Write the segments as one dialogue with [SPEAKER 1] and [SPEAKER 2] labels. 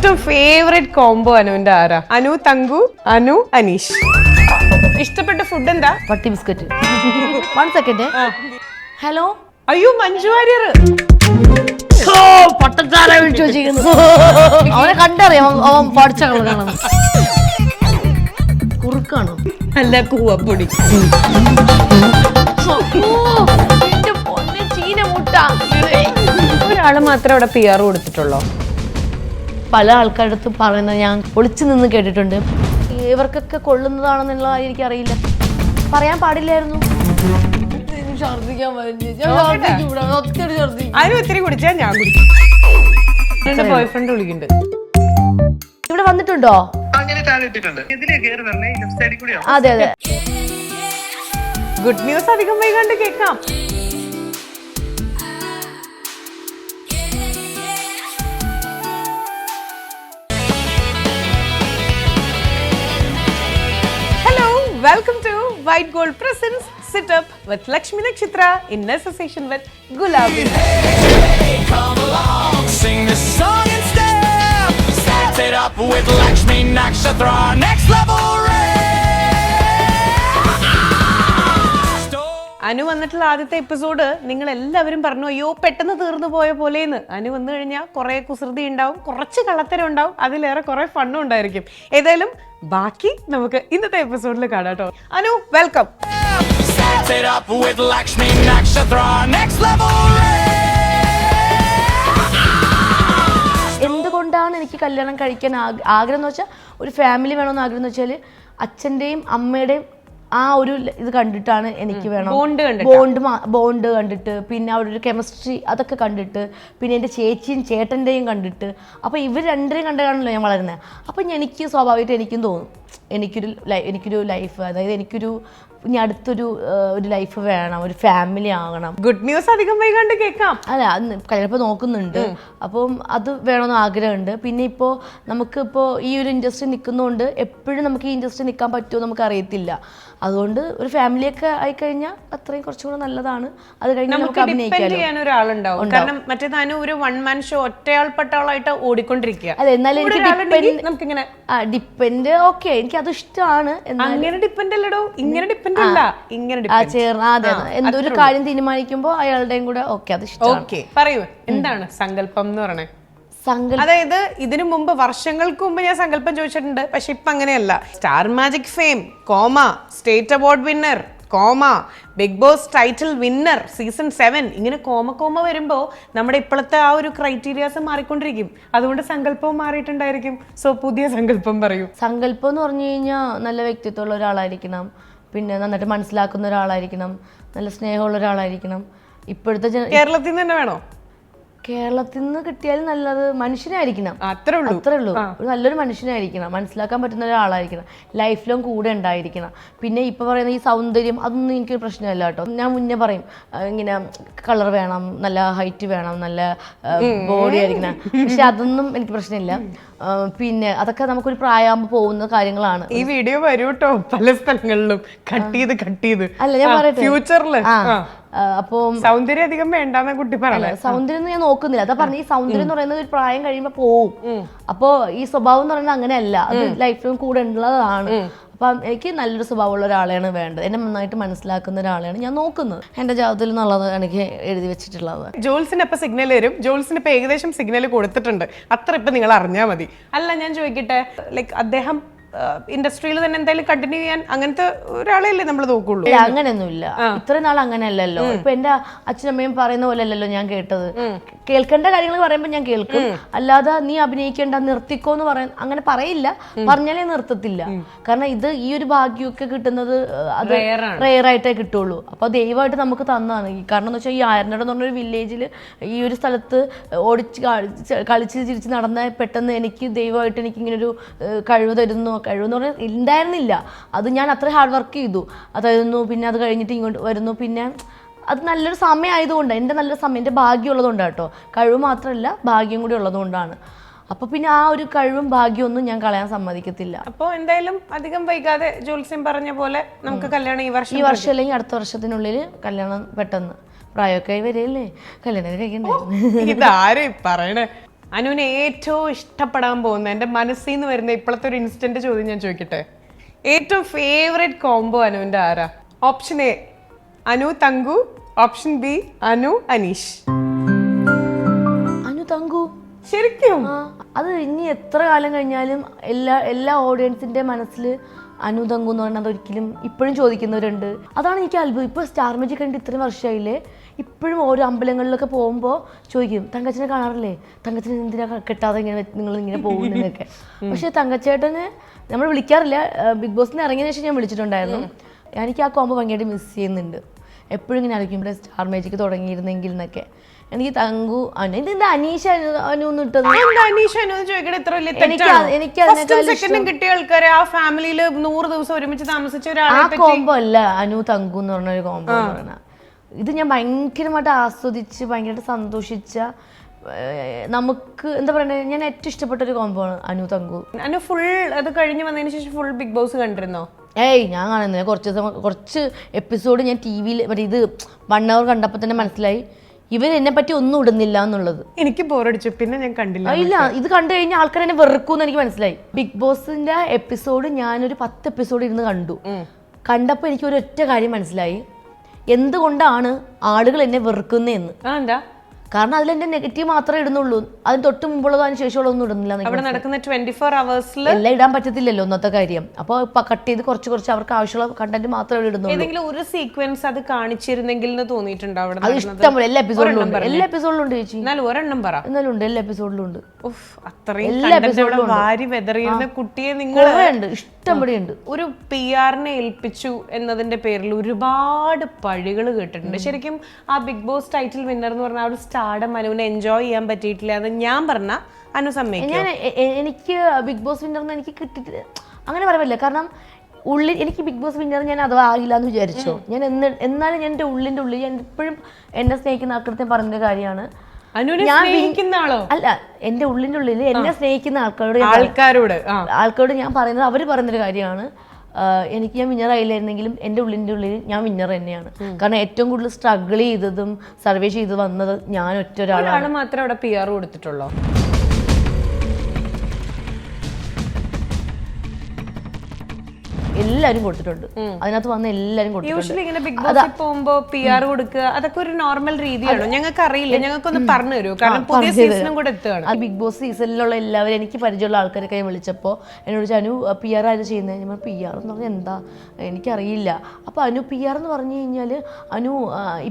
[SPEAKER 1] ഏറ്റവും favourite combo അനുവിന്റെ ആരാ? അനു തങ്കു, അനു അനീഷ്. ഇഷ്ടപ്പെട്ട ഫുഡ് എന്താ?
[SPEAKER 2] പട്ടി ബിസ്ക്കറ്റ്. 1 സെക്കൻഡ്. ഹലോ.
[SPEAKER 1] അയ്യോ, മഞ്ജു വാര്യർ.
[SPEAKER 2] പട്ടച്ചാര വിളിച്ചു വെച്ചിരിക്കുന്നു. അവനെ കണ്ടറിയാം, അവൻ പഠിച്ച കളറാണ്. കുറുക്കാണോ?
[SPEAKER 1] അല്ല, കൂവപ്പൊടി. ഒരാള് മാത്രം അവിടെ PR കൊടുത്തിട്ടുള്ളോ?
[SPEAKER 2] പല ആൾക്കാരുടെ അടുത്ത് പറയുന്നത് ഞാൻ ഒളിച്ചു നിന്ന് കേട്ടിട്ടുണ്ട്. ഇവർക്കൊക്കെ കൊള്ളുന്നതാണെന്നുള്ള കാര്യം എനിക്കറിയില്ല. പറയാൻ പാടില്ലായിരുന്നു.
[SPEAKER 1] അതിന് ഒത്തിരി കുടിച്ചാ ഞാൻ കുടിക്കും. ബോയ്ഫ്രണ്ട് വിളിക്കുന്നുണ്ട്.
[SPEAKER 2] ഇവിടെ വന്നിട്ടുണ്ടോ? അതെ അതെ.
[SPEAKER 1] ഗുഡ് ന്യൂസ് അധികം വൈകാണ്ട് കേൾക്കാം. Welcome to White Gold Presents Sit Up with Lakshmi Nakshatra in association with Gulabi.
[SPEAKER 3] Hey, come along, sing this song and step. Set it up with Lakshmi Nakshatra, next level
[SPEAKER 1] Anu വന്നിട്ടുള്ള ആദ്യത്തെ episode നിങ്ങൾ എല്ലാവരും പറഞ്ഞു, അയ്യോ പെട്ടെന്ന് തീർന്നു പോയ പോലെയെന്ന്. അനു വന്നു കഴിഞ്ഞാൽ കുറെ കുസൃതി ഉണ്ടാവും, കുറച്ച് കള്ളത്തരം ഉണ്ടാവും, അതിലേറെ കുറെ ഫണ്ണും ഉണ്ടായിരിക്കും. ഏതായാലും ബാക്കി നമുക്ക് ഇന്നത്തെ എപ്പിസോഡിൽ കാണാം കേട്ടോ. അനു, വെൽക്കം.
[SPEAKER 2] എന്തുകൊണ്ടാണ് എനിക്ക് കല്യാണം കഴിക്കാൻ ആഗ്രഹം എന്ന് വെച്ചാൽ, ഒരു ഫാമിലി വേണമെന്ന് ആഗ്രഹം എന്ന് വെച്ചാൽ അച്ഛൻ്റെയും അമ്മയുടെയും ആ ഒരു ഇത് കണ്ടിട്ടാണ് എനിക്ക് വേണം. ബോണ്ട് കണ്ടിട്ട്, പിന്നെ അവരുടെ ഒരു കെമിസ്ട്രി അതൊക്കെ കണ്ടിട്ട്, പിന്നെ എൻ്റെ ചേച്ചിയും ചേട്ടൻ്റെയും കണ്ടിട്ട്, അപ്പോൾ ഇവർ രണ്ടരെയും കണ്ടാണല്ലോ ഞാൻ വളരുന്നത്. അപ്പം എനിക്ക് സ്വാഭാവികമായിട്ട് എനിക്കും തോന്നും എനിക്കൊരു ലൈഫ്, അതായത് ഇനി അടുത്തൊരു ലൈഫ് വേണം, ഒരു ഫാമിലി ആകണം.
[SPEAKER 1] ഗുഡ് ന്യൂസ് അധികം വൈകാണ്ട് കേൾക്കാം.
[SPEAKER 2] അല്ല, ചിലപ്പോൾ നോക്കുന്നുണ്ട്. അപ്പം അത് വേണമെന്ന് ആഗ്രഹമുണ്ട്. പിന്നെ ഇപ്പോൾ നമുക്കിപ്പോൾ ഈ ഒരു ഇൻഡസ്ട്രി നിൽക്കുന്നതുകൊണ്ട് എപ്പോഴും നമുക്ക് ഈ ഇൻഡസ്ട്രി നിൽക്കാൻ പറ്റുമോ നമുക്ക് അറിയത്തില്ല. അതുകൊണ്ട് ഒരു ഫാമിലിയൊക്കെ ആയിക്കഴിഞ്ഞാൽ അത്രയും കുറച്ചുകൂടെ നല്ലതാണ്. അത് കഴിഞ്ഞ് നമുക്ക്
[SPEAKER 1] അഭിനയിക്കാൻ ഒരാളുണ്ടാവും. കാരണം മറ്റേതാണ് ഒരു വൺ മാൻ ഷോ, ഒറ്റയാൾപ്പെട്ടവളായിട്ട് ഓടിക്കൊണ്ടിരിക്കുക.
[SPEAKER 2] അതെ, എന്നാലും എനിക്ക് ഡിപ്പെൻഡ് ഓക്കെ, എനിക്ക് അത് ഇഷ്ടമാണ്.
[SPEAKER 1] അങ്ങനെ ഡിപ്പെൻഡ് അല്ലടോ, ഇങ്ങനെ ഡിപ്പെൻഡ് അല്ല, ഇങ്ങനെ
[SPEAKER 2] അതെ, എന്തൊരു കാര്യം തീരുമാനിക്കുമ്പോൾ അയാളുടെയും കൂടെ ഓക്കെ അത് ഇഷ്ടമാണ്.
[SPEAKER 1] ഓക്കെ, പറയൂ, എന്താണ് സങ്കല്പം എന്ന് പറയണേ? അതായത് ഇതിനു മുമ്പ്, വർഷങ്ങൾക്ക് മുമ്പ് ഞാൻ സങ്കല്പം ചോദിച്ചിട്ടുണ്ട്, പക്ഷെ ഇപ്പൊ അങ്ങനെയല്ല. Star magic fame, comma, state award winner, comma, Bigg Boss title winner, season 7, ഇങ്ങനെ കോമ വരുമ്പോൾ നമ്മുടെ ഇപ്പോഴത്തെ ആ ഒരു ക്രൈറ്റീരിയാസ് മാറിക്കൊണ്ടിരിക്കും. അതുകൊണ്ട് സങ്കല്പവും മാറിയിട്ടുണ്ടായിരിക്കും. സോ പുതിയ സങ്കല്പം പറയൂ.
[SPEAKER 2] സങ്കല്പം എന്ന് പറഞ്ഞു കഴിഞ്ഞാൽ നല്ല വ്യക്തിത്വമുള്ള ഒരാളായിരിക്കണം, പിന്നെ നന്നായിട്ട് മനസ്സിലാക്കുന്ന ഒരാളായിരിക്കണം, നല്ല സ്നേഹമുള്ള ഒരാളായിരിക്കണം. ഇപ്പോഴത്തെ
[SPEAKER 1] കേരളത്തിൽ നിന്ന് തന്നെ വേണോ?
[SPEAKER 2] കേരളത്തിൽ നിന്ന് കിട്ടിയാലും നല്ലത് മനുഷ്യനായിരിക്കണം. അത്രേ ഉള്ളൂ. ഒരു നല്ലൊരു മനുഷ്യനായിരിക്കണം, മനസ്സിലാക്കാൻ പറ്റുന്ന ഒരാളായിരിക്കണം, ലൈഫ് ലോങ് കൂടെ ഉണ്ടായിരിക്കണം. പിന്നെ ഇപ്പൊ പറയുന്ന ഈ സൗന്ദര്യം അതൊന്നും എനിക്കൊരു പ്രശ്നമല്ല കേട്ടോ. ഞാൻ മുന്നേ പറയും ഇങ്ങനെ കളർ വേണം, നല്ല ഹൈറ്റ് വേണം, നല്ല ബോഡി ആയിരിക്കണം, പക്ഷെ അതൊന്നും എനിക്ക് പ്രശ്നമില്ല. പിന്നെ അതൊക്കെ നമുക്കൊരു പ്രായമാകുമ്പോൾ പോകുന്ന കാര്യങ്ങളാണ്.
[SPEAKER 1] ഈ വീഡിയോ വരും കേട്ടോ പല സ്ഥലങ്ങളിലും കട്ട് ചെയ്ത്.
[SPEAKER 2] അല്ല, ഞാൻ പറയട്ടെ,
[SPEAKER 1] ഫ്യൂച്ചറില്
[SPEAKER 2] അപ്പൊ
[SPEAKER 1] സൗന്ദര്യം അധികം വേണ്ടെന്ന കുട്ടി പറയാം.
[SPEAKER 2] സൗന്ദര്യം ഞാൻ നോക്കുന്നില്ല, അതാ പറഞ്ഞ ഈ സൗന്ദര്യം എന്ന് പറയുന്നത് ഒരു പ്രായം കഴിയുമ്പോ പോവും. അപ്പൊ ഈ സ്വഭാവം എന്ന് പറയുന്നത് അങ്ങനെയല്ല, അത് ലൈഫിലും കൂടെ ഉള്ളതാണ്. അപ്പം എനിക്ക് നല്ലൊരു സ്വഭാവമുള്ള ഒരാളെയാണ് വേണ്ടത്, എന്നെ നന്നായിട്ട് മനസ്സിലാക്കുന്ന ഒരാളെയാണ് ഞാൻ നോക്കുന്നത്. എന്റെ ജാതകത്തിൽ നിന്നുള്ളത് എനിക്ക് എഴുതി വെച്ചിട്ടുള്ളത്.
[SPEAKER 1] ജോൾസിന് ഇപ്പൊ സിഗ്നൽ വരും, ജോൾസിന് ഇപ്പൊ ഏകദേശം സിഗ്നൽ കൊടുത്തിട്ടുണ്ട്, അത്ര ഇപ്പൊ നിങ്ങൾ അറിഞ്ഞാൽ മതി. അല്ല, ഞാൻ ചോദിക്കട്ടെ, ലൈക്ക് അദ്ദേഹം ഇൻഡസ്ട്രിയിൽ തന്നെ എന്തായാലും കണ്ടിന്യൂ ചെയ്യാൻ അങ്ങനത്തെ ഒരാളെയല്ലേ നമ്മൾ നോക്കുള്ളൂ?
[SPEAKER 2] അങ്ങനെയൊന്നുമില്ല, ഇത്രയും നാൾ അങ്ങനെയല്ലല്ലോ. ഇപ്പൊ എന്റെ അച്ഛനമ്മയും പറയുന്ന പോലെ അല്ലല്ലോ ഞാൻ കേട്ടത്. കേൾക്കേണ്ട കാര്യങ്ങൾ പറയുമ്പോൾ ഞാൻ കേൾക്കും, അല്ലാതെ നീ അഭിനയിക്കേണ്ട, നിർത്തിക്കോ എന്ന് പറയാൻ അങ്ങനെ പറയില്ല. പറഞ്ഞാലേ നിർത്തത്തില്ല. കാരണം ഇത് ഈ ഒരു ഭാഗ്യമൊക്കെ കിട്ടുന്നത് അത് റെയറായിട്ടേ കിട്ടുള്ളൂ. അപ്പൊ ദൈവമായിട്ട് നമുക്ക് തന്നതാണ്. കാരണം എന്ന് വെച്ചാൽ ഈ ആയർനാട് എന്ന് പറഞ്ഞൊരു വില്ലേജിൽ ഈ ഒരു സ്ഥലത്ത് കളിച്ച് ചിരിച്ച് നടന്ന പെട്ടെന്ന് എനിക്ക് ദൈവമായിട്ട് എനിക്ക് ഇങ്ങനൊരു കഴിവ് തരുന്നു. കഴിവെന്ന് പറഞ്ഞാൽ ഉണ്ടായിരുന്നില്ല, അത് ഞാൻ അത്ര ഹാർഡ് വർക്ക് ചെയ്തു, അതായിരുന്നു. പിന്നെ അത് കഴിഞ്ഞിട്ട് ഇങ്ങോട്ട് വരുന്നു. പിന്നെ അത് നല്ലൊരു സമയം ആയതുകൊണ്ട്, എൻ്റെ നല്ലൊരു സമയം, എൻ്റെ ഭാഗ്യം ഉള്ളതുകൊണ്ടാണ് കേട്ടോ. കഴിവ് മാത്രമല്ല, ഭാഗ്യം കൂടി ഉള്ളതുകൊണ്ടാണ്. അപ്പൊ പിന്നെ ആ ഒരു കഴിവും ഭാഗ്യമൊന്നും ഞാൻ കളയാൻ സമ്മതിക്കത്തില്ല.
[SPEAKER 1] അപ്പോൾ എന്തായാലും അധികം വൈകാതെ ജോത്സ്യം പറഞ്ഞ പോലെ നമുക്ക് കല്യാണം ഈ വർഷം
[SPEAKER 2] അല്ലെങ്കിൽ അടുത്ത വർഷത്തിനുള്ളിൽ കല്യാണം. പെട്ടെന്ന് പ്രായമൊക്കെ വരികയല്ലേ, കല്യാണം കഴിക്കണ്ടേ?
[SPEAKER 1] ഇതാരെ പറയണേ? അനുവിന് ഏറ്റവും ഇഷ്ടപ്പെടാൻ പോകുന്ന എൻ്റെ മനസ്സിൽ നിന്ന് വരുന്ന ഇപ്പോഴത്തെ ഒരു ഇൻസ്റ്റന്റ് ചോദ്യം ഞാൻ ചോദിക്കട്ടെ. ഏറ്റവും ഫേവറേറ്റ് കോംബോ അനുവിന്റെ ആരാ? Option A Anu Thanku, option B Anu Aneesh.
[SPEAKER 2] Anu Thanku.
[SPEAKER 1] ശരിക്കും?
[SPEAKER 2] അത് ഇനി എത്ര കാലം കഴിഞ്ഞാലും എല്ലാ ഓഡിയൻസിന്റെ മനസ്സിൽ അനു തങ്കു എന്ന് പറഞ്ഞാൽ ഒരിക്കലും ഇപ്പോഴും ചോദിക്കുന്നവരുണ്ട്. അതാണ് എനിക്ക് അത്ഭുതം. ഇപ്പോൾ സ്റ്റാർ മാജിക് കണ്ടിട്ട് ഇത്രയും വർഷമായില്ലേ, ഇപ്പോഴും ഓരോ അമ്പലങ്ങളിലൊക്കെ പോകുമ്പോൾ ചോദിക്കും തങ്കച്ചനെ കാണാറില്ലേ, തങ്കച്ചനെ എന്തിനാ കെട്ടാതെ ഇങ്ങനെ നിങ്ങൾ ഇങ്ങനെ പോകുന്നതൊക്കെ. പക്ഷെ തങ്കച്ചേട്ടന് നമ്മൾ വിളിക്കാറില്ല. ബിഗ് ബോസിന് ഇറങ്ങിയതിന് ശേഷം ഞാൻ വിളിച്ചിട്ടുണ്ടായിരുന്നു. എനിക്ക് ആ കോമ്പോ ഭയങ്കരമായിട്ട് മിസ് ചെയ്യുന്നുണ്ട്. എപ്പോഴും ഇങ്ങനെ ആയിരിക്കും ഇവിടെ സ്റ്റാർ മാജിക് തുടങ്ങിയിരുന്നെങ്കിൽ എന്നൊക്കെ. എനിക്ക് തങ്കു ഇത് അനീഷ അനു ഇട്ടത്
[SPEAKER 1] കിട്ടിയ ആൾക്കാരെ ആ ഫാമിലിയിൽ 100 ദിവസം ഒരുമിച്ച് താമസിച്ച
[SPEAKER 2] ആ കോംബോ അല്ല അനു തങ്കു എന്ന് പറഞ്ഞ ഒരു കോംബോ എന്ന് പറഞ്ഞ. ഇത് ഞാൻ ഭയങ്കരമായിട്ട് ആസ്വദിച്ച് ഭയങ്കരമായിട്ട് സന്തോഷിച്ച, നമുക്ക് എന്താ പറയണ്ടേ, ഞാൻ ഏറ്റവും ഇഷ്ടപ്പെട്ട ഒരു കോംബോ ആണ് അനു തങ്കു.
[SPEAKER 1] അനു ഫുൾ അത് കഴിഞ്ഞ് വന്നതിന് ശേഷം ഫുൾ ബിഗ് ബോസ് കണ്ടിരുന്നോ?
[SPEAKER 2] ഞാൻ കാണുന്നില്ല. കുറച്ച് എപ്പിസോഡ് ഞാൻ ടി വിയിൽ മറ്റേ ഇത് 1 hour കണ്ടപ്പോൾ തന്നെ മനസ്സിലായി ഇവർ എന്നെ പറ്റി ഒന്നും ഇടുന്നില്ല എന്നുള്ളത്.
[SPEAKER 1] എനിക്ക് ബോറടിച്ചു, പിന്നെ ഞാൻ കണ്ടില്ല.
[SPEAKER 2] ഇല്ല, ഇത് കണ്ടു കഴിഞ്ഞാൽ ആൾക്കാർ എന്നെ വെറുക്കൂന്ന് എനിക്ക് മനസ്സിലായി. ബിഗ് ബോസിന്റെ എപ്പിസോഡ് ഞാനൊരു 10 എപ്പിസോഡ് ഇരുന്ന് കണ്ടപ്പോൾ എനിക്ക് ഒരു ഒറ്റ കാര്യം മനസ്സിലായി, എന്തുകൊണ്ടാണ് ആളുകൾ എന്നെ വെറുക്കുന്നതെന്ന്.
[SPEAKER 1] എന്താ?
[SPEAKER 2] കാരണം അതിൽ എന്റെ നെഗറ്റീവ് മാത്രമേ ഇടുന്നുള്ളൂ. അതിന് തൊട്ട് മുമ്പുള്ളതോ അതിന് ശേഷമുള്ള ഒന്നും ഇടുന്നില്ല.
[SPEAKER 1] അവിടെ നടക്കുന്ന 24 hours
[SPEAKER 2] എല്ലാം ഇടാൻ പറ്റത്തില്ലല്ലോ ഒന്നത്തെ കാര്യം. അപ്പോൾ കട്ട് ചെയ്ത് കുറച്ച് അവർക്ക് ആവശ്യമുള്ള കണ്ടന്റ് മാത്രമേ ഇടുന്നുള്ളൂ.
[SPEAKER 1] ഏതെങ്കിലും ഒരു സീക്വൻസ് അത് കാണിച്ചിരുന്നെങ്കിൽ എന്ന് തോന്നിയിട്ടുണ്ടോ? അവിടെ
[SPEAKER 2] അത് ഇഷ്ടംപോലെ എല്ലാ എപ്പിസോഡിലും ഉണ്ട് ചേച്ചി.
[SPEAKER 1] എന്നാലും ഒരെണ്ണം പറ.
[SPEAKER 2] എന്നാലും ഉണ്ട്, എല്ലാ എപ്പിസോഡിലും ഉണ്ട്.
[SPEAKER 1] എല്ലാ എപ്പിസോഡിലും വാരി വെതറിയുന്ന കുട്ടിയെ നിങ്ങൾ
[SPEAKER 2] ഇഷ്ടംപടിയുണ്ട്.
[SPEAKER 1] ഒരു PR-നെ ഏൽപ്പിച്ചു എന്നതിന്റെ പേരിൽ ഒരുപാട് പഴികൾ കേട്ടിട്ടുണ്ട്. ശരിക്കും ആ ബിഗ് ബോസ് ടൈറ്റിൽ വിന്നർ എന്ന് പറഞ്ഞാൽ ഒരു സ്റ്റാർഡം അനുവിനെ എൻജോയ് ചെയ്യാൻ പറ്റിയിട്ടില്ല എന്ന് ഞാൻ പറഞ്ഞ അനു സമ്മതിക്കും.
[SPEAKER 2] എനിക്ക് ബിഗ് ബോസ് വിന്നർ എനിക്ക് കിട്ടിയിട്ടില്ല അങ്ങനെ പറയാൻ. കാരണം എനിക്ക് ബിഗ് ബോസ് വിന്നർ ഞാൻ അഥവാ ആകില്ല എന്ന് വിചാരിച്ചോ. ഞാൻ എന്നാലും ഞാൻ എൻ്റെ ഉള്ളിൻ്റെ ഉള്ളിൽ ഞാൻ ഇപ്പോഴും എന്നെ സ്നേഹിക്കുന്ന ആൾക്കാരുടെ പറഞ്ഞ കാര്യമാണ്. അല്ല, എന്റെ ഉള്ളിൻ്റെ ഉള്ളിൽ എന്നെ സ്നേഹിക്കുന്ന ആൾക്കാരോട് ഞാൻ പറയുന്നത്, അവര് പറയുന്നൊരു കാര്യമാണ്, എനിക്ക് ഞാൻ വിന്നർ ആയില്ലായിരുന്നെങ്കിലും എൻ്റെ ഉള്ളിൻ്റെ ഉള്ളിൽ ഞാൻ വിന്നർ തന്നെയാണ്. കാരണം ഏറ്റവും കൂടുതൽ സ്ട്രഗിൾ ചെയ്തതും സർവേ ചെയ്ത് വന്നത് ഞാൻ ഒറ്റ ഒരാളാണ്.
[SPEAKER 1] മാത്രമേ അവിടെ PR കൊടുത്തിട്ടുള്ളൂ.
[SPEAKER 2] എല്ലാരും കൊടുത്തിട്ടുണ്ട്. അതിനകത്ത് വന്ന എല്ലാരും
[SPEAKER 1] യൂഷ്വലി ഇങ്ങനെ ബിഗ് ബോസിൽ പോകുമ്പോ PR കൊടുക്കുക അതൊക്കെ ഒരു നോർമൽ രീതിയാണോ? ഞങ്ങൾക്ക് അറിയില്ല, ഞങ്ങൾക്കൊന്ന് പറഞ്ഞു തരുമോ? കാരണം പുതിയ സീസണും കൂടെ എത്തുകയാണ്.
[SPEAKER 2] ആ ബിഗ് ബോസ് സീസണിലുള്ള എല്ലാവരും, എനിക്ക് പരിചയമുള്ള ആൾക്കാരൊക്കെ ഞാൻ വിളിച്ചപ്പോൾ എന്നോട് അനു PR ആര് ചെയ്യുന്നത്? ഞാൻ PR എന്ന് പറഞ്ഞാൽ എന്താ എനിക്കറിയില്ല. അപ്പോൾ അനു PR എന്ന് പറഞ്ഞു കഴിഞ്ഞാൽ അനു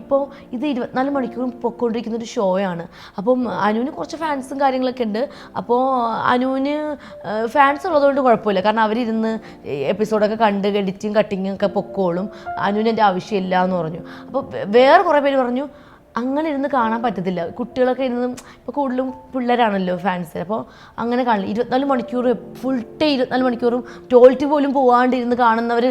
[SPEAKER 2] ഇപ്പോൾ ഇത് 24 മണിക്കൂറും പൊയ്ക്കൊണ്ടിരിക്കുന്ന ഒരു ഷോ ആണ്. അപ്പം അനുവിന് കുറച്ച് ഫാൻസും കാര്യങ്ങളൊക്കെ ഉണ്ട്. അപ്പോൾ അനുവിന് ഫാൻസ് ഉള്ളതുകൊണ്ട് കുഴപ്പമില്ല, കാരണം അവരിരുന്ന് എപ്പിസോഡൊക്കെ കണ്ട് എഡിറ്റിങ് കട്ടിങ്ങും ഒക്കെ പൊക്കോളും. അനുവിന് എൻ്റെ ആവശ്യമില്ല എന്ന് പറഞ്ഞു. അപ്പോൾ വേറെ കുറേ പേര് പറഞ്ഞു അങ്ങനെ ഇരുന്ന് കാണാൻ പറ്റത്തില്ല, കുട്ടികളൊക്കെ ഇരുന്ന് ഇപ്പോൾ കൂടുതലും പിള്ളേരാണല്ലോ ഫാൻസ്, അപ്പോൾ അങ്ങനെ കാണില്ല. 24 മണിക്കൂർ ഫുൾ ടൈം 24 മണിക്കൂറും ടോയ്ലറ്റ് പോലും പോകാണ്ടിരുന്ന് കാണുന്നവർ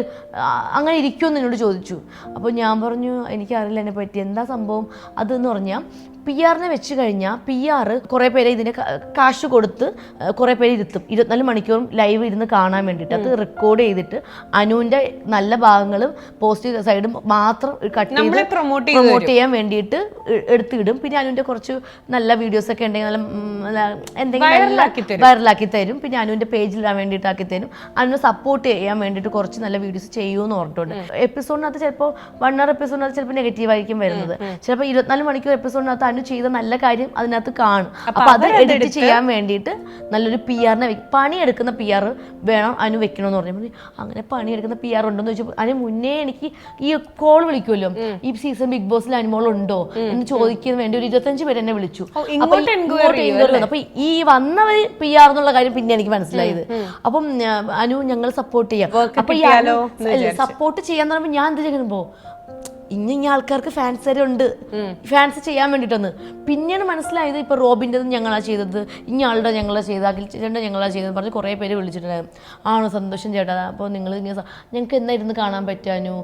[SPEAKER 2] അങ്ങനെ ഇരിക്കുമെന്ന് എന്നോട് ചോദിച്ചു. അപ്പോൾ ഞാൻ പറഞ്ഞു എനിക്കറിയില്ല എന്നെ പറ്റി എന്താ സംഭവം അതെന്ന് പറഞ്ഞാൽ, PR-നെ വെച്ച് കഴിഞ്ഞാൽ PR കുറേ പേരെ ഇതിന് കാശ് കൊടുത്ത് കുറേ പേര് ഇരുത്തും 24 മണിക്കൂറും ലൈവ് ഇരുന്ന് കാണാൻ വേണ്ടിയിട്ട്. അത് റെക്കോർഡ് ചെയ്തിട്ട് അനുവിൻ്റെ നല്ല ഭാഗങ്ങളും പോസിറ്റീവ് സൈഡും മാത്രം കട്ട് ചെയ്ത് പ്രൊമോട്ട് ചെയ്യാൻ വേണ്ടിയിട്ട് എടുത്തിടും. പിന്നെ അനുവിൻ്റെ കുറച്ച് നല്ല വീഡിയോസൊക്കെ ഉണ്ടെങ്കിൽ നല്ല എന്തെങ്കിലും വൈറലാക്കി തരും. പിന്നെ അനുവിൻ്റെ പേജിലിടാൻ വേണ്ടിയിട്ട് ആക്കി തരും. അനുവിനെ സപ്പോർട്ട് ചെയ്യാൻ വേണ്ടിയിട്ട് കുറച്ച് നല്ല വീഡിയോസ് ചെയ്യുമെന്ന് പറഞ്ഞിട്ടുണ്ട്. എപ്പിസോഡിനകത്ത് ചിലപ്പോൾ 1 hour എപ്പിസോഡിനകത്ത് ചിലപ്പോൾ നെഗറ്റീവ് ആയിരിക്കും വരുന്നത്. ചിലപ്പോൾ 24 മണിക്കൂർ എപ്പിസോഡിനകത്ത് ചെയ്ത നല്ല കാര്യം അതിനകത്ത് കാണും. അപ്പൊ അത് എഡിറ്റ് ചെയ്യാൻ വേണ്ടിയിട്ട് നല്ലൊരു PR-നെ പണിയെടുക്കുന്ന PR വേണം അനു വെക്കണമെന്ന് പറഞ്ഞു. അങ്ങനെ പണിയെടുക്കുന്ന PR ഉണ്ടോന്ന് ചോദിച്ചപ്പോൾ അതിന് മുന്നേ എനിക്ക് ഈ കോൾ വിളിക്കുമല്ലോ, ഈ സീസൺ ബിഗ് ബോസിൽ അനുമോൾ ഉണ്ടോ എന്ന് ചോദിക്കാൻ വേണ്ടി ഒരു 25 പേര് എന്നെ വിളിച്ചു. അപ്പൊ ഈ വന്നവർ PR എന്നുള്ള കാര്യം പിന്നെ എനിക്ക് മനസ്സിലായത്. അപ്പം അനു ഞങ്ങൾ സപ്പോർട്ട് ചെയ്യാം. അപ്പൊ സപ്പോർട്ട് ചെയ്യാന്ന് പറയുമ്പോൾ ഞാൻ എന്ത് ചെയ്യുമ്പോ ഇങ്ങനെ ആൾക്കാർക്ക് ഫാൻസുണ്ട്, ഫാൻസ് ചെയ്യാൻ വേണ്ടിയിട്ടൊന്ന്. പിന്നെയാണ് മനസ്സിലായത് ഇപ്പൊ റോബിൻ്റെ ഞങ്ങളാ ചെയ്തത്, ഇയാളുടെ ഞങ്ങളാ ചെയ്തത്, അഖിൽ ചേട്ടൻ്റെ ഞങ്ങളാ ചെയ്തത് പറഞ്ഞ് കുറേ പേര് വിളിച്ചിട്ടുണ്ടായിരുന്നു. ആണോ സന്തോഷം ചേട്ടാ, അപ്പോൾ നിങ്ങൾ ഇങ്ങനെ ഞങ്ങൾക്ക് എന്നാ ഇരുന്ന് കാണാൻ പറ്റാനു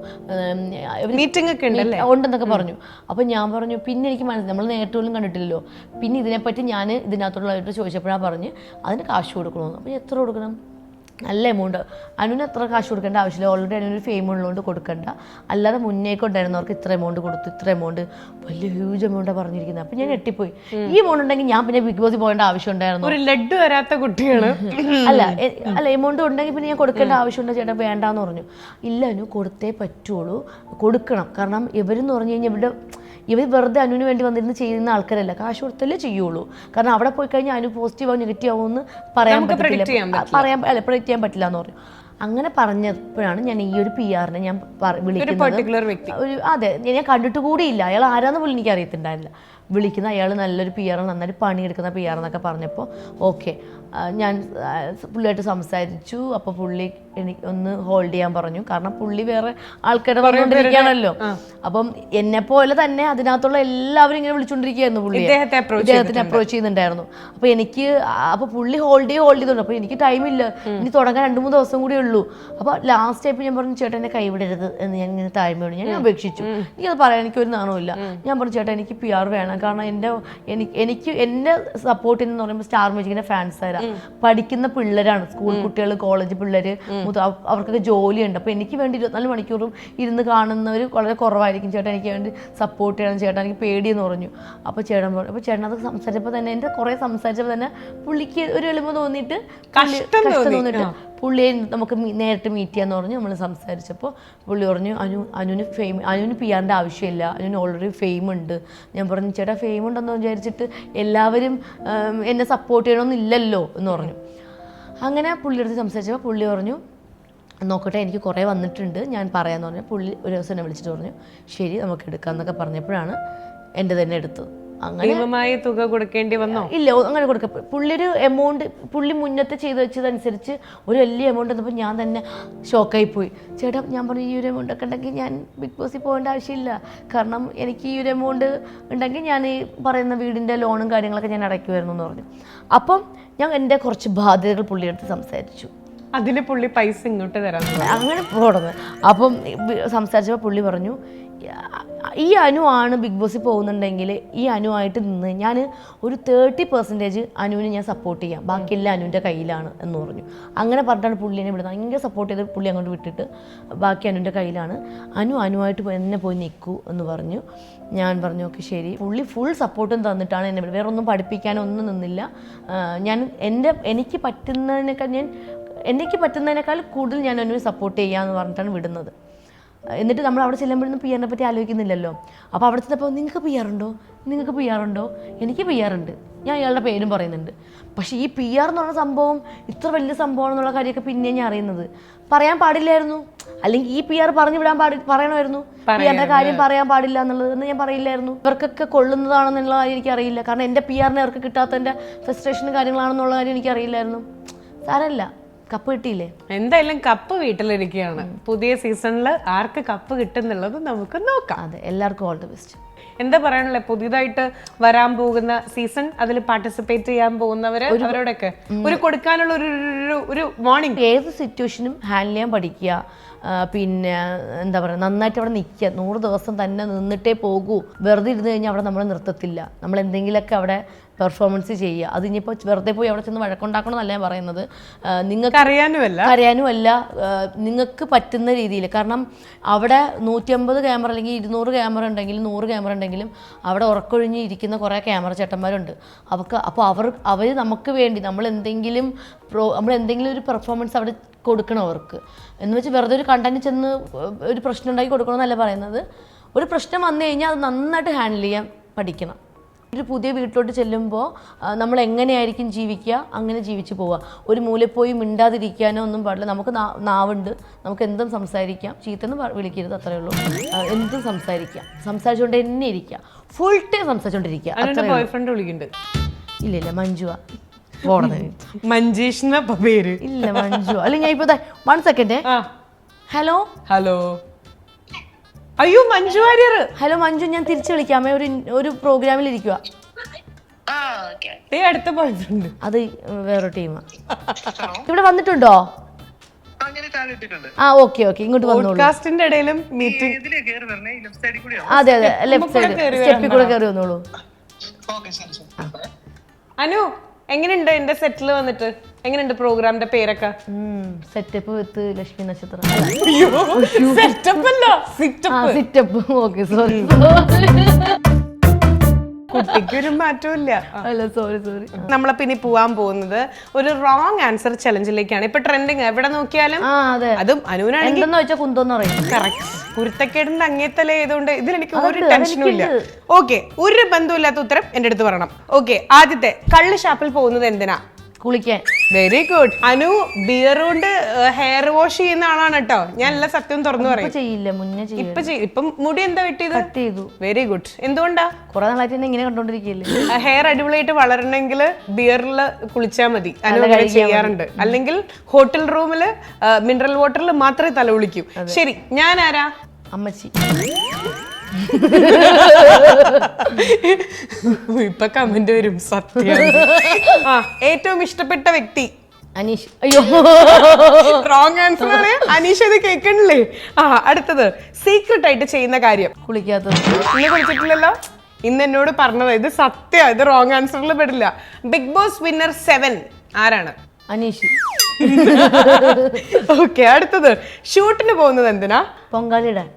[SPEAKER 1] മീറ്റിംഗ് ഒക്കെ
[SPEAKER 2] ഉണ്ടെന്നൊക്കെ പറഞ്ഞു. അപ്പോൾ ഞാൻ പറഞ്ഞു പിന്നെ എനിക്ക് നമ്മൾ നേരിട്ട് പോലും കണ്ടിട്ടില്ലല്ലോ. പിന്നെ ഇതിനെപ്പറ്റി ഞാൻ ഇതിനകത്തുള്ളവരോട് ചോദിച്ചപ്പോഴാണ് പറഞ്ഞ് അതിന് കാശ് കൊടുക്കണമെന്ന്. അപ്പോൾ എത്ര കൊടുക്കണം? നല്ല എമൗണ്ട്. അനുവിന് എത്ര കാശ് കൊടുക്കേണ്ട ആവശ്യമില്ല, ഓൾറെഡി അനുവിന് ഫെയിം ഉള്ളതുകൊണ്ട് കൊടുക്കണ്ട. അല്ലാതെ മുന്നേക്ക് ഉണ്ടായിരുന്നവർക്ക് ഇത്ര എമൗണ്ട് കൊടുത്തു, ഇത്ര എമൗണ്ട്, വലിയ ഹ്യൂജ് എമൗണ്ടാണ് പറഞ്ഞിരിക്കുന്നത്. അപ്പം ഞാൻ ഞെട്ടിപ്പോയി. ഈ എമൗണ്ട് ഉണ്ടെങ്കിൽ ഞാൻ പിന്നെ ബിഗ് ബോസിൽ പോകേണ്ട ആവശ്യം ഉണ്ടായിരുന്നു.
[SPEAKER 1] ഒരു ലഡ് വരാത്ത കുട്ടിയാണ്.
[SPEAKER 2] അല്ല എമൗണ്ട് ഉണ്ടെങ്കിൽ പിന്നെ ഞാൻ കൊടുക്കേണ്ട ആവശ്യമുണ്ടോ ചേട്ടാ? വേണ്ടാന്ന് പറഞ്ഞു. ഇല്ല അനു, കൊടുത്തേ പറ്റുള്ളൂ, കൊടുക്കണം. കാരണം ഇവരെന്ന് പറഞ്ഞു കഴിഞ്ഞാൽ ഇവർ വെറുതെ അനുവിന് വേണ്ടി വന്നിരുന്ന് ചെയ്യുന്ന ആൾക്കാരല്ല, കാശ് കൊടുത്തല്ലേ ചെയ്യുള്ളൂ. കാരണം അവിടെ പോയി കഴിഞ്ഞാൽ അനു പോസിറ്റീവ് ആവും നെഗറ്റീവ് ആവും എന്ന് പറയാൻ പറ്റില്ല, പ്രൊഡിക്റ്റ് ചെയ്യാൻ പറ്റില്ല എന്ന് പറഞ്ഞു. അങ്ങനെ പറഞ്ഞപ്പോഴാണ് ഞാൻ ഈ ഒരു PR-നെ ഞാൻ വിളിക്കുന്നത്. ഒരു അതെ, ഞാൻ കണ്ടിട്ട് കൂടിയില്ല, അയാൾ ആരാന്ന് പോലും എനിക്ക് അറിയത്തിണ്ടായിരുന്നില്ല. വിളിക്കുന്ന അയാൾ നല്ലൊരു PR, നന്നായിട്ട് പണിയെടുക്കുന്ന PR എന്നൊക്കെ പറഞ്ഞപ്പോൾ ഓക്കെ, ഞാൻ പുള്ളിയായിട്ട് സംസാരിച്ചു. അപ്പോൾ പുള്ളി എനിക്ക് ഒന്ന് ഹോൾഡ് ചെയ്യാൻ പറഞ്ഞു. കാരണം പുള്ളി വേറെ ആൾക്കാരെ പറഞ്ഞുകൊണ്ടിരിക്കുകയാണല്ലോ. അപ്പം എന്നെപ്പോലെ തന്നെ അതിനകത്തുള്ള എല്ലാവരും ഇങ്ങനെ വിളിച്ചുകൊണ്ടിരിക്കുകയായിരുന്നു. പുള്ളി ഇദ്ദേഹത്തിന് അപ്രോച്ച് ചെയ്യുന്നുണ്ടായിരുന്നു. അപ്പോൾ പുള്ളി ഹോൾഡ് ചെയ്തുകൊണ്ട് അപ്പോൾ എനിക്ക് ടൈമില്ല, ഇനി തുടങ്ങാൻ 2-3 ദിവസം കൂടി ഉള്ളൂ. അപ്പോൾ ലാസ്റ്റ് ആയപ്പോൾ ഞാൻ പറഞ്ഞു, ചേട്ടാ എന്നെ കൈവിടരുത് എന്ന് ഞാൻ ഇങ്ങനെ താഴ്മയോട് ഞാൻ അപേക്ഷിച്ചു. എനിക്കത് പറയാൻ എനിക്കൊരു നാണമില്ല. ഞാൻ പറഞ്ഞു, ചേട്ടാ എനിക്ക് PR വേണം. കാരണം എന്നെ സപ്പോർട്ട് ചെയ്യുന്നതെന്ന് പറയുമ്പോൾ സ്റ്റാർ മാജിക്കിന്റെ ഫാൻസാരാ, പഠിക്കുന്ന പിള്ളേരാണ്, സ്കൂൾ കുട്ടികൾ, കോളേജ് പിള്ളേര്, അവർക്കൊക്കെ ജോലിയുണ്ട്. അപ്പോൾ എനിക്ക് വേണ്ടി 24 മണിക്കൂറും ഇരുന്ന് കാണുന്നവർ വളരെ കുറവായിരിക്കും. ചേട്ടാ എനിക്ക് വേണ്ടി സപ്പോർട്ട് ചെയ്യണം ചേട്ടാ, എനിക്ക് പേടിയെന്ന് പറഞ്ഞു. അപ്പോൾ ചേട്ടൻ പറഞ്ഞു. അപ്പോൾ ചേട്ടൻ അത് സംസാരിച്ചപ്പോൾ തന്നെ, എൻ്റെ കുറേ സംസാരിച്ചപ്പോൾ തന്നെ പുള്ളിക്ക് ഒരു എളിമ തോന്നിയിട്ട്, കഷ്ടം തോന്നിയിട്ട് പുള്ളിയെ നമുക്ക് നേരിട്ട് മീറ്റ് ചെയ്യാന്ന് പറഞ്ഞു. നമ്മൾ സംസാരിച്ചപ്പോൾ പുള്ളി പറഞ്ഞു, അനുവിന് PR-ൻ്റെ ആവശ്യമില്ല, അനുവിന് ഓൾറെഡി ഫെയിം ഉണ്ട്. ഞാൻ പറഞ്ഞു, ചേട്ടാ ഫെയിം ഉണ്ടെന്ന് വിചാരിച്ചിട്ട് എല്ലാവരും എന്നെ സപ്പോർട്ട് ചെയ്യണമെന്നില്ലല്ലോ എന്ന് പറഞ്ഞു. അങ്ങനെ പുള്ളിയെടുത്ത് സംസാരിച്ചപ്പോൾ പുള്ളി പറഞ്ഞു, നോക്കട്ടെ എനിക്ക് കുറേ വന്നിട്ടുണ്ട്, ഞാൻ പറയാമെന്ന് പറഞ്ഞു. പുള്ളി ഒരു ദിവസം എന്നെ വിളിച്ചിട്ട് പറഞ്ഞു, ശരി നമുക്ക് എടുക്കാമെന്നൊക്കെ പറഞ്ഞപ്പോഴാണ് എൻ്റെ തന്നെ എടുത്തത്.
[SPEAKER 1] ഭീമമായ തുക കൊടുക്കേണ്ടി വന്നോ?
[SPEAKER 2] ഇല്ല, അങ്ങനെ കൊടുക്ക. പുള്ളിയൊരു എമൗണ്ട് പുള്ളി മുന്നത്തെ ചെയ്ത് വെച്ചതനുസരിച്ച് ഒരു വലിയ എമൗണ്ട് വന്നപ്പോൾ ഞാൻ തന്നെ ഷോക്കായി പോയി. ചേട്ടാ ഞാൻ പറഞ്ഞു, ഈ ഒരു എമൗണ്ട് ഒക്കെ ഉണ്ടെങ്കിൽ ഞാൻ ബിഗ് ബോസിൽ പോകേണ്ട ആവശ്യമില്ല. കാരണം എനിക്ക് ഈ ഒരു എമൗണ്ട് ഉണ്ടെങ്കിൽ ഞാൻ ഈ പറയുന്ന വീടിൻ്റെ ലോണും കാര്യങ്ങളൊക്കെ ഞാൻ അടയ്ക്കുമായിരുന്നു എന്ന് പറഞ്ഞു. അപ്പം ഞാൻ എൻ്റെ കുറച്ച് ബാധ്യതകൾ പുള്ളിയെടുത്ത് സംസാരിച്ചു.
[SPEAKER 1] അതിന് പുള്ളി പൈസ ഇങ്ങോട്ട് തരാം
[SPEAKER 2] അങ്ങനെ പോടുന്നത്. അപ്പം സംസാരിച്ചപ്പോൾ പുള്ളി പറഞ്ഞു, ഈ അനു ആണ് ബിഗ് ബോസിൽ പോകുന്നുണ്ടെങ്കിൽ ഈ അനുവായിട്ട് നിന്ന് ഞാൻ ഒരു 30% അനുവിന് ഞാൻ സപ്പോർട്ട് ചെയ്യാം, ബാക്കിയെല്ലാം അനുവിൻ്റെ കയ്യിലാണ് എന്ന് പറഞ്ഞു. അങ്ങനെ പറഞ്ഞിട്ടാണ് പുള്ളിനെ വിടുന്നത്. ഭയങ്കര സപ്പോർട്ട് ചെയ്ത് പുള്ളി അങ്ങോട്ട് വിട്ടിട്ട് ബാക്കി അനുവിൻ്റെ കയ്യിലാണ്, അനുവായിട്ട് എന്നെ പോയി നിൽക്കൂ എന്ന് പറഞ്ഞു. ഞാൻ പറഞ്ഞു ഓക്കെ ശരി. പുള്ളി ഫുൾ സപ്പോർട്ടും തന്നിട്ടാണ് എന്നെ വേറെ ഒന്നും പഠിപ്പിക്കാനൊന്നും നിന്നില്ല. ഞാൻ എനിക്ക് പറ്റുന്നതിനേക്കാൾ കൂടുതൽ ഞാൻ അനുവിനെ സപ്പോർട്ട് ചെയ്യാമെന്ന് പറഞ്ഞിട്ടാണ് വിടുന്നത്. എന്നിട്ട് നമ്മൾ അവിടെ ചെല്ലുമ്പോഴൊന്നും PR-നെ പറ്റി ആലോചിക്കുന്നില്ലല്ലോ. അപ്പോൾ അവിടെ ചെന്നപ്പോൾ നിങ്ങൾക്ക് PR ഉണ്ടോ? എനിക്ക് PR ഉണ്ട്, ഞാൻ ഇയാളുടെ പേരും പറയുന്നുണ്ട്. പക്ഷേ ഈ PR എന്ന് പറഞ്ഞ സംഭവം ഇത്ര വലിയ സംഭവമാണെന്നുള്ള കാര്യമൊക്കെ പിന്നെ ഞാൻ അറിയുന്നത്. പറയാൻ പാടില്ലായിരുന്നു, അല്ലെങ്കിൽ ഈ PR പറഞ്ഞു വിടാൻ പറയണമായിരുന്നു. PR-ന്റെ കാര്യം പറയാൻ പാടില്ല എന്നുള്ളത് ഞാൻ പറയില്ലായിരുന്നു. ഇവർക്കൊക്കെ കൊള്ളുന്നതാണെന്നുള്ള കാര്യം എനിക്കറിയില്ല. കാരണം എൻ്റെ PR-നെ അവർക്ക് കിട്ടാത്തതിൻ്റെ ഫ്രസ്ട്രേഷനും കാര്യങ്ങളാണെന്നുള്ള കാര്യം എനിക്കറിയില്ലായിരുന്നു. സാരമില്ല, കപ്പ് കിട്ടിയില്ലേ?
[SPEAKER 1] എന്തായാലും കപ്പ് വീട്ടിലിരിക്കുകയാണ്. പുതിയ സീസണിൽ ആർക്ക് കപ്പ് കിട്ടുന്നുള്ളത് നമുക്ക് നോക്കാം.
[SPEAKER 2] അതെ, എല്ലാവർക്കും ഓൾ ദി ബെസ്റ്റ്.
[SPEAKER 1] എന്താ പറയാനുള്ളത്? പുതിയതായിട്ട് വരാൻ പോകുന്ന സീസൺ, അതിൽ പാർട്ടിസിപ്പേറ്റ് ചെയ്യാൻ പോകുന്നവര് അവരോടൊക്കെ ഒരു കൊടുക്കാനുള്ള ഒരു വാർണിംഗ്.
[SPEAKER 2] ഏത് സിറ്റുവേഷനും ഹാൻഡിൽ ചെയ്യാൻ പഠിക്കുക. പിന്നെ എന്താ പറയുക, നന്നായിട്ട് അവിടെ നിൽക്കുക. 100 ദിവസം തന്നെ നിന്നിട്ടേ പോകൂ. വെറുതെ ഇരുന്ന് കഴിഞ്ഞാൽ അവിടെ നമ്മൾ നിർത്തത്തില്ല. നമ്മൾ എന്തെങ്കിലുമൊക്കെ അവിടെ പെർഫോമൻസ് ചെയ്യുക. അത് ഇനിയിപ്പോൾ വെറുതെ പോയി അവിടെ ചെന്ന് വഴക്കുണ്ടാക്കണമെന്നല്ല ഞാൻ പറയുന്നത്. നിങ്ങൾക്ക് അറിയാനുമല്ല നിങ്ങൾക്ക് പറ്റുന്ന രീതിയിൽ. കാരണം അവിടെ 150 ക്യാമറ അല്ലെങ്കിൽ 200 ക്യാമറ ഉണ്ടെങ്കിലും 100 ക്യാമറ ഉണ്ടെങ്കിലും അവിടെ ഉറക്കൊഴിഞ്ഞ് ഇരിക്കുന്ന കുറേ ക്യാമറ ചേട്ടന്മാരുണ്ട്. അപ്പോൾ അവർ നമുക്ക് വേണ്ടി നമ്മൾ എന്തെങ്കിലും ഒരു പെർഫോമൻസ് അവിടെ കൊടുക്കണം അവർക്ക്. എന്ന് വെച്ച് വെറുതെ ഒരു കണ്ടന്റ് ചെന്ന് ഒരു പ്രശ്നം ഉണ്ടാക്കി കൊടുക്കണമെന്നല്ല പറയുന്നത്. ഒരു പ്രശ്നം വന്നു കഴിഞ്ഞാൽ അത് നന്നായിട്ട് ഹാൻഡിൽ ചെയ്യാൻ പഠിക്കണം. ഒരു പുതിയ വീട്ടിലോട്ട് ചെല്ലുമ്പോൾ നമ്മൾ എങ്ങനെയായിരിക്കും ജീവിക്കുക, അങ്ങനെ ജീവിച്ച് പോവുക. ഒരു മൂലയിൽ പോയി മിണ്ടാതിരിക്കാനോ ഒന്നും പാടില്ല. നമുക്ക് നാവുണ്ട്, നമുക്ക് എന്തും സംസാരിക്കാം. ചീത്തൊന്നും വിളിക്കരുത്, അത്രയേ ഉള്ളൂ. എന്തും സംസാരിച്ചുകൊണ്ട് തന്നെ ഇരിക്കുക. Full time സംസാരിച്ചുകൊണ്ടിരിക്കുക.
[SPEAKER 1] ബോയ്ഫ്രണ്ട് വിളിക്കുന്നുണ്ട്.
[SPEAKER 2] ഇല്ല, മഞ്ജുവ
[SPEAKER 1] മഞ്ജീഷ് പേര്.
[SPEAKER 2] ഇല്ല, മഞ്ജു. അല്ലെങ്കിൽ ഞാൻ ഇപ്പൊ 1 സെക്കൻഡ്. ഹലോ.
[SPEAKER 1] അയ്യോ, മഞ്ജു വാര്യർ.
[SPEAKER 2] ഹലോ മഞ്ജു, ഞാൻ തിരിച്ചു വിളിക്കാമേ. ഒരു പ്രോഗ്രാമിൽ ഇരിക്കുക.
[SPEAKER 1] അടുത്ത ബോയ്ഫ്രണ്ട്.
[SPEAKER 2] അത് വേറെ ടീമാ. ഇവിടെ വന്നിട്ടുണ്ടോ? ഓക്കെ ഇങ്ങോട്ട് വന്നോളൂ.
[SPEAKER 1] ഇടയിലും മീറ്റിംഗ്.
[SPEAKER 2] അതെ ലെഫ്റ്റ് സൈഡ് സ്റ്റെപ്പിൽ കൂടെ കയറി വന്നോളൂ.
[SPEAKER 1] അനു, എങ്ങനെയുണ്ട് എന്റെ സെറ്റിൽ വന്നിട്ട്? എങ്ങനെയുണ്ട് പ്രോഗ്രാമിന്റെ പേരൊക്കെ?
[SPEAKER 2] സെറ്റപ്പ് വിത്ത് ലക്ഷ്മി നക്ഷത്രം.
[SPEAKER 1] സെറ്റപ്പ് അല്ല,
[SPEAKER 2] സിറ്റപ്പ്. Okay, sorry.
[SPEAKER 1] കുട്ടിക്കൊരു മാറ്റവും ഇല്ല.
[SPEAKER 2] അല്ല, സോറി.
[SPEAKER 1] നമ്മളപ്പോ ഇനി പോവാൻ പോകുന്നത് ഒരു റോങ് ആൻസർ ചലഞ്ചിലേക്കാണ്. ഇപ്പൊ ട്രെൻഡിങ് എവിടെ നോക്കിയാലും അതും അനുവിനാണെങ്കിൽ
[SPEAKER 2] കുന്തോന്ന് പറയും.
[SPEAKER 1] കറക്റ്റ്. കുരുത്തക്കേടിന്റെ അങ്ങേത്തല ചെയ്തുകൊണ്ട് ഇതിലെനിക്ക് ഒരു ടെൻഷനും ഇല്ല. ഓക്കെ, ഒരു ബന്ധമില്ലാത്ത ഉത്തരം എന്റെ അടുത്ത് പറയണം. ഓക്കെ, ആദ്യത്തെ, കള്ള് ഷാപ്പിൽ പോകുന്നത് എന്തിനാ?
[SPEAKER 2] കുളിക്കാൻ.
[SPEAKER 1] Very good. അനു ബിയർ കൊണ്ട് ഹെയർ വാഷ് ചെയ്യുന്ന ആളാണ് കേട്ടോ. ഞാൻ എല്ലാ സത്യവും തുറന്നു പറയും.
[SPEAKER 2] ചെയ്യില്ല, മുന്നേ
[SPEAKER 1] ഇപ്പം മുടി എന്താ വെട്ടിയത്? Very good. എന്തുകൊണ്ടാ?
[SPEAKER 2] കുറെ നാളായിട്ട് ഇങ്ങനെ കണ്ടോണ്ടിരിക്കില്ലേ.
[SPEAKER 1] ഹെയർ അടിപൊളിയായിട്ട് വളരണമെങ്കിൽ ബിയറിൽ കുളിച്ചാൽ മതി. അനു ചെയ്യാറുണ്ട്. അല്ലെങ്കിൽ ഹോട്ടൽ റൂമിൽ മിനറൽ വാട്ടറിൽ മാത്രമേ തല കുളിക്കൂ. ശരി, ഞാൻ ആരാ?
[SPEAKER 2] അമ്മച്ചി.
[SPEAKER 1] ഇപ്പൊ കമന്റ് വരും, സത്യം. ഏറ്റവും ഇഷ്ടപ്പെട്ട വ്യക്തി?
[SPEAKER 2] അനീഷ്. അയ്യോ,
[SPEAKER 1] റോങ് ആൻസർ ആണ്. അനീഷ് ഇത് കേൾക്കണില്ലേ? അടുത്തത്, സീക്രട്ട് ആയിട്ട് ചെയ്യുന്ന കാര്യം?
[SPEAKER 2] കുളിക്കാത്തത്.
[SPEAKER 1] ഇന്ന് കുളിച്ചിട്ടില്ലല്ലോ. ഇന്ന് എന്നോട് പറഞ്ഞത് ഇത് സത്യം. ഇത് റോങ് ആൻസറിൽ പെടില്ല. ബിഗ് ബോസ് വിന്നർ 7 ആരാണ്?
[SPEAKER 2] അനീഷ്.
[SPEAKER 1] ഓക്കെ, അടുത്തത്, ഷൂട്ടിന് പോകുന്നത് എന്തിനാ?
[SPEAKER 2] പൊങ്കാലിടാൻ.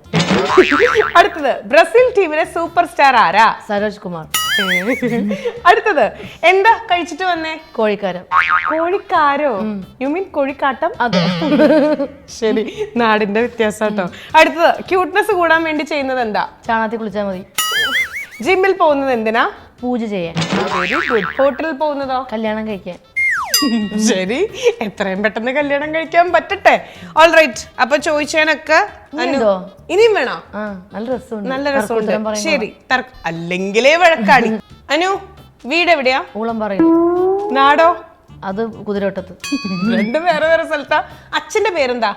[SPEAKER 1] അടുത്തത്, ബ്രസീൽ ടീമിലെ സൂപ്പർ സ്റ്റാർ ആരാ?
[SPEAKER 2] സരോജ് കുമാർ.
[SPEAKER 1] അടുത്തത്, എന്താ കഴിച്ചിട്ട് വന്നേ?
[SPEAKER 2] കോഴിക്കാരം.
[SPEAKER 1] കോഴിക്കാരോ? യു മീൻ കോഴിക്കാട്ടം?
[SPEAKER 2] അതെ.
[SPEAKER 1] ശരി, നാടിന്റെ വ്യത്യാസം കേട്ടോ. അടുത്തത്, ക്യൂട്ട്നെസ് കൂടാൻ വേണ്ടി ചെയ്യുന്നത് എന്താ?
[SPEAKER 2] ചാണകത്തിൽ കുളിച്ചാൽ മതി.
[SPEAKER 1] ജിമ്മിൽ പോകുന്നത് എന്തിനാ?
[SPEAKER 2] പൂജ ചെയ്യാൻ.
[SPEAKER 1] Very good. ഹോട്ടലിൽ പോകുന്നതോ?
[SPEAKER 2] കല്യാണം കഴിക്കാൻ.
[SPEAKER 1] ശരി, എത്രയും പെട്ടെന്ന് കല്യാണം കഴിക്കാൻ പറ്റട്ടെ. All right. അപ്പൊ ചോദിച്ചതിനൊക്കെ ഇനിയും വേണോ?
[SPEAKER 2] നല്ല രസമുണ്ട്.
[SPEAKER 1] നല്ല രസമുണ്ട്. ശരി, അല്ലെങ്കിലേ വഴക്കാടി. അനു, വീട് എവിടെയാ?
[SPEAKER 2] ഊളം പറയും.
[SPEAKER 1] നാടോ?
[SPEAKER 2] അത് കുതിരവട്ടത്ത്.
[SPEAKER 1] രണ്ടും വേറെ വേറെ സ്ഥലത്താ. അച്ഛന്റെ പേരെന്താ?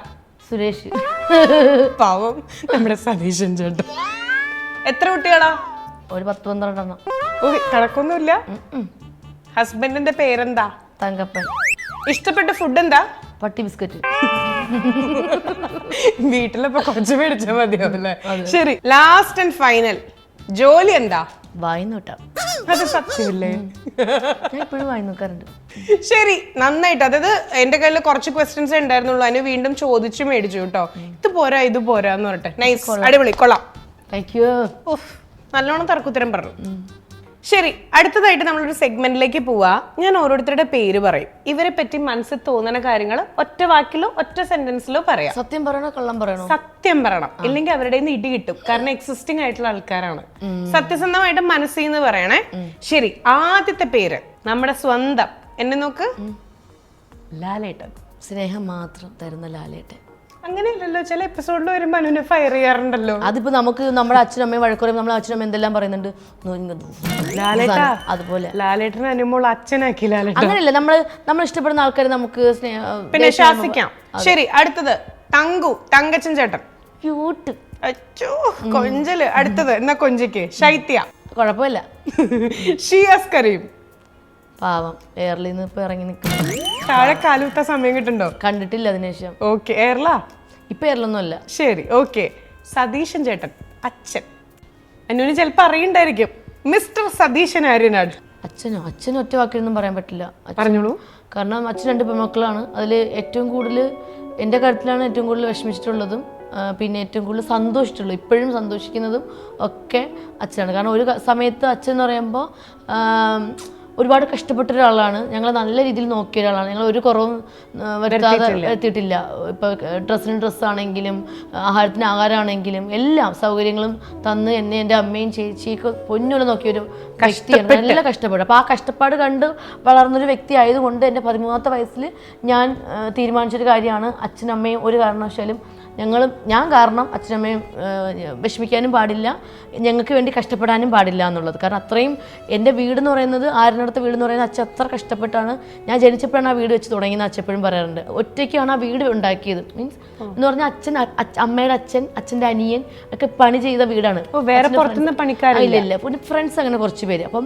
[SPEAKER 2] സുരേഷ്.
[SPEAKER 1] പാവം നമ്മുടെ സതീശൻ ചേട്ടൻ. എത്ര കുട്ടികളാ?
[SPEAKER 2] ഒരു 10-12 എണ്ണം.
[SPEAKER 1] കണക്കൊന്നുമില്ല. ഹസ്ബൻഡിന്റെ പേരെന്താ?
[SPEAKER 2] തങ്കപ്പൻ.
[SPEAKER 1] ഇഷ്ടപ്പെട്ട ഫുഡ് എന്താ?
[SPEAKER 2] പട്ടി ബിസ്ക്കറ്റ്.
[SPEAKER 1] വീട്ടിലപ്പോ കുറച്ച് മേടിച്ചാൽ മതിയാവല്ലേ? ശരി, ലാസ്റ്റ് ആൻഡ് ഫൈനൽ, ജോലി എന്താ?
[SPEAKER 2] വായി നോട്ടാം.
[SPEAKER 1] അത് സത്യമില്ലേ?
[SPEAKER 2] ഞാൻ ഇപ്പോഴും വായി നോക്കാറുണ്ട്.
[SPEAKER 1] ശരി, നന്നായിട്ട്. അതായത് എന്റെ കയ്യിൽ കുറച്ച് ക്വസ്റ്റ്യൻസ് ഉണ്ടായിരുന്നുള്ളൂ. അതിന് വീണ്ടും ചോദിച്ചു മേടിച്ചു കേട്ടോ. ഇത് പോരാ എന്ന് പറഞ്ഞിട്ട്. നൈസ്, അടിപൊളി, കൊള്ളാം.
[SPEAKER 2] Thank you.
[SPEAKER 1] നല്ലോണം തർക്കുത്തരം പറഞ്ഞു. ശരി, അടുത്തതായിട്ട് നമ്മളൊരു സെഗ്മെന്റിലേക്ക് പോവാ. ഞാൻ ഓരോരുത്തരുടെ പേര് പറയും. ഇവരെ പറ്റി മനസ്സിൽ തോന്നുന്ന കാര്യങ്ങൾ ഒറ്റ വാക്കിലോ ഒറ്റ സെന്റൻസിലോ പറയാം.
[SPEAKER 2] സത്യം പറയണോ കള്ളം പറയണോ?
[SPEAKER 1] സത്യം പറയണം, ഇല്ലെങ്കിൽ അവരുടെ ഇടി കിട്ടും. കാരണം എക്സിസ്റ്റിംഗ് ആയിട്ടുള്ള ആൾക്കാരാണ്. സത്യസന്ധമായിട്ട് മനസ്സിൽ നിന്ന് പറയണേ. ശരി, ആദ്യത്തെ പേര് നമ്മുടെ സ്വന്തം. എന്നെ നോക്ക്. ലാലേട്ടൻ.
[SPEAKER 2] സ്നേഹം മാത്രം തരുന്ന ലാലേട്ടൻ.
[SPEAKER 1] അങ്ങനെയല്ലല്ലോ, ചില എപ്പിസോഡിൽ വരുമ്പോ അനുവിനെ ഫയർ ചെയ്യാറുണ്ടല്ലോ.
[SPEAKER 2] അതിപ്പോ നമുക്ക് നമ്മുടെ അച്ഛനും അമ്മയും വഴക്കുറയും നമ്മളെ അച്ഛനും എന്തെല്ലാം പറയുന്നുണ്ട്. അതുപോലെ
[SPEAKER 1] ലാലേട്ടൻ അനുമോൾ അച്ഛനാക്കി. ലാലേട്ടൻ
[SPEAKER 2] അങ്ങനെയല്ല, നമ്മൾ ഇഷ്ടപ്പെടുന്ന ആൾക്കാരെ നമുക്ക്
[SPEAKER 1] പിന്നെ ശാസിക്കാം. ശരി, അടുത്തത് തങ്കു, തങ്കച്ചൻ ചേട്ടൻ.
[SPEAKER 2] ക്യൂട്ട്.
[SPEAKER 1] അച്ചോ, കൊഞ്ചല്. അടുത്തത്, എന്നാ കൊഞ്ചിക്ക്. ശൈത്യ.
[SPEAKER 2] കുഴപ്പമില്ല.
[SPEAKER 1] ഷിയാസ് കരീം.
[SPEAKER 2] പാവം, എയർലിൽ നിന്ന് ഇപ്പൊ ഇറങ്ങി നിൽക്കുന്നു.
[SPEAKER 1] താഴെ കാലുത്ത സമയം കിട്ടുണ്ടോ?
[SPEAKER 2] കണ്ടിട്ടില്ല അതിനുശേഷം.
[SPEAKER 1] ഓക്കെ, എയർലാ?
[SPEAKER 2] ഇപ്പൊ എയർലൊന്നും അല്ല.
[SPEAKER 1] ശരി, ഓക്കെ. സതീശൻ ചേട്ടൻ, അച്ഛൻ. അനുവിന് ചിലപ്പോ അറിയണ്ടായിരിക്കും. മിസ്റ്റർ സതീശൻ ആര്യനാട്.
[SPEAKER 2] അച്ഛനും ഒറ്റ വാക്കിലൊന്നും പറയാൻ പറ്റില്ല.
[SPEAKER 1] പറഞ്ഞോളൂ.
[SPEAKER 2] കാരണം അച്ഛൻ 2 പെൺമക്കളാണ്. അതിൽ ഏറ്റവും കൂടുതൽ എൻ്റെ കാര്യത്തിലാണ് ഏറ്റവും കൂടുതൽ വിഷമിച്ചിട്ടുള്ളതും പിന്നെ ഏറ്റവും കൂടുതൽ സന്തോഷിച്ചിട്ടുള്ളൂ, ഇപ്പോഴും സന്തോഷിക്കുന്നതും ഒക്കെ അച്ഛനാണ്. കാരണം ഒരു സമയത്ത് അച്ഛൻ എന്ന് പറയുമ്പോൾ ഒരുപാട് കഷ്ടപ്പെട്ട ഒരാളാണ്. ഞങ്ങൾ നല്ല രീതിയിൽ നോക്കിയ ഒരാളാണ്. ഞങ്ങൾ ഒരു കുറവും വരുത്തിയിട്ടില്ല. ഇപ്പോൾ ഡ്രസ്സിന് ഡ്രസ്സാണെങ്കിലും ആഹാരത്തിന് ആഹാരമാണെങ്കിലും എല്ലാ സൗകര്യങ്ങളും തന്ന് എന്നെ എൻ്റെ അമ്മയും ചേച്ചിയൊക്കെ പൊന്നുപോലെ നോക്കിയൊരു വ്യക്തിയാണ്. നല്ല കഷ്ടപ്പാട്. അപ്പോൾ ആ കഷ്ടപ്പാട് കണ്ട് വളർന്നൊരു വ്യക്തി ആയതുകൊണ്ട് എൻ്റെ 13ാമത്തെ വയസ്സിൽ ഞാൻ തീരുമാനിച്ചൊരു കാര്യമാണ്, അച്ഛനും അമ്മയും ഒരു കാരണവശാലും ഞാൻ കാരണം അച്ഛനമ്മയും വിഷമിക്കാനും പാടില്ല, ഞങ്ങൾക്ക് വേണ്ടി കഷ്ടപ്പെടാനും പാടില്ല എന്നുള്ളത്. കാരണം അത്രയും എൻ്റെ വീടെന്ന് പറയുന്നത്, ആരിനടുത്ത വീടെന്ന് പറയുന്നത് അച്ഛൻ അത്ര കഷ്ടപ്പെട്ടാണ്. ഞാൻ ജനിച്ചപ്പോഴാണ് ആ വീട് വെച്ച് തുടങ്ങിയെന്ന് അച്ഛൻ എപ്പോഴും പറയാറുണ്ട്. ഒറ്റയ്ക്കാണ് ആ വീട് ഉണ്ടാക്കിയത്. മീൻസ് എന്ന് പറഞ്ഞാൽ അമ്മയുടെ അച്ഛൻ്റെ അനിയൻ ഒക്കെ പണി ചെയ്ത വീടാണ്.
[SPEAKER 1] വേറെ പുറത്തുനിന്ന് പണിക്കാരില്ല.
[SPEAKER 2] ഇല്ല. പിന്നെ ഫ്രണ്ട്സ് അങ്ങനെ കുറച്ച് പേര്. അപ്പം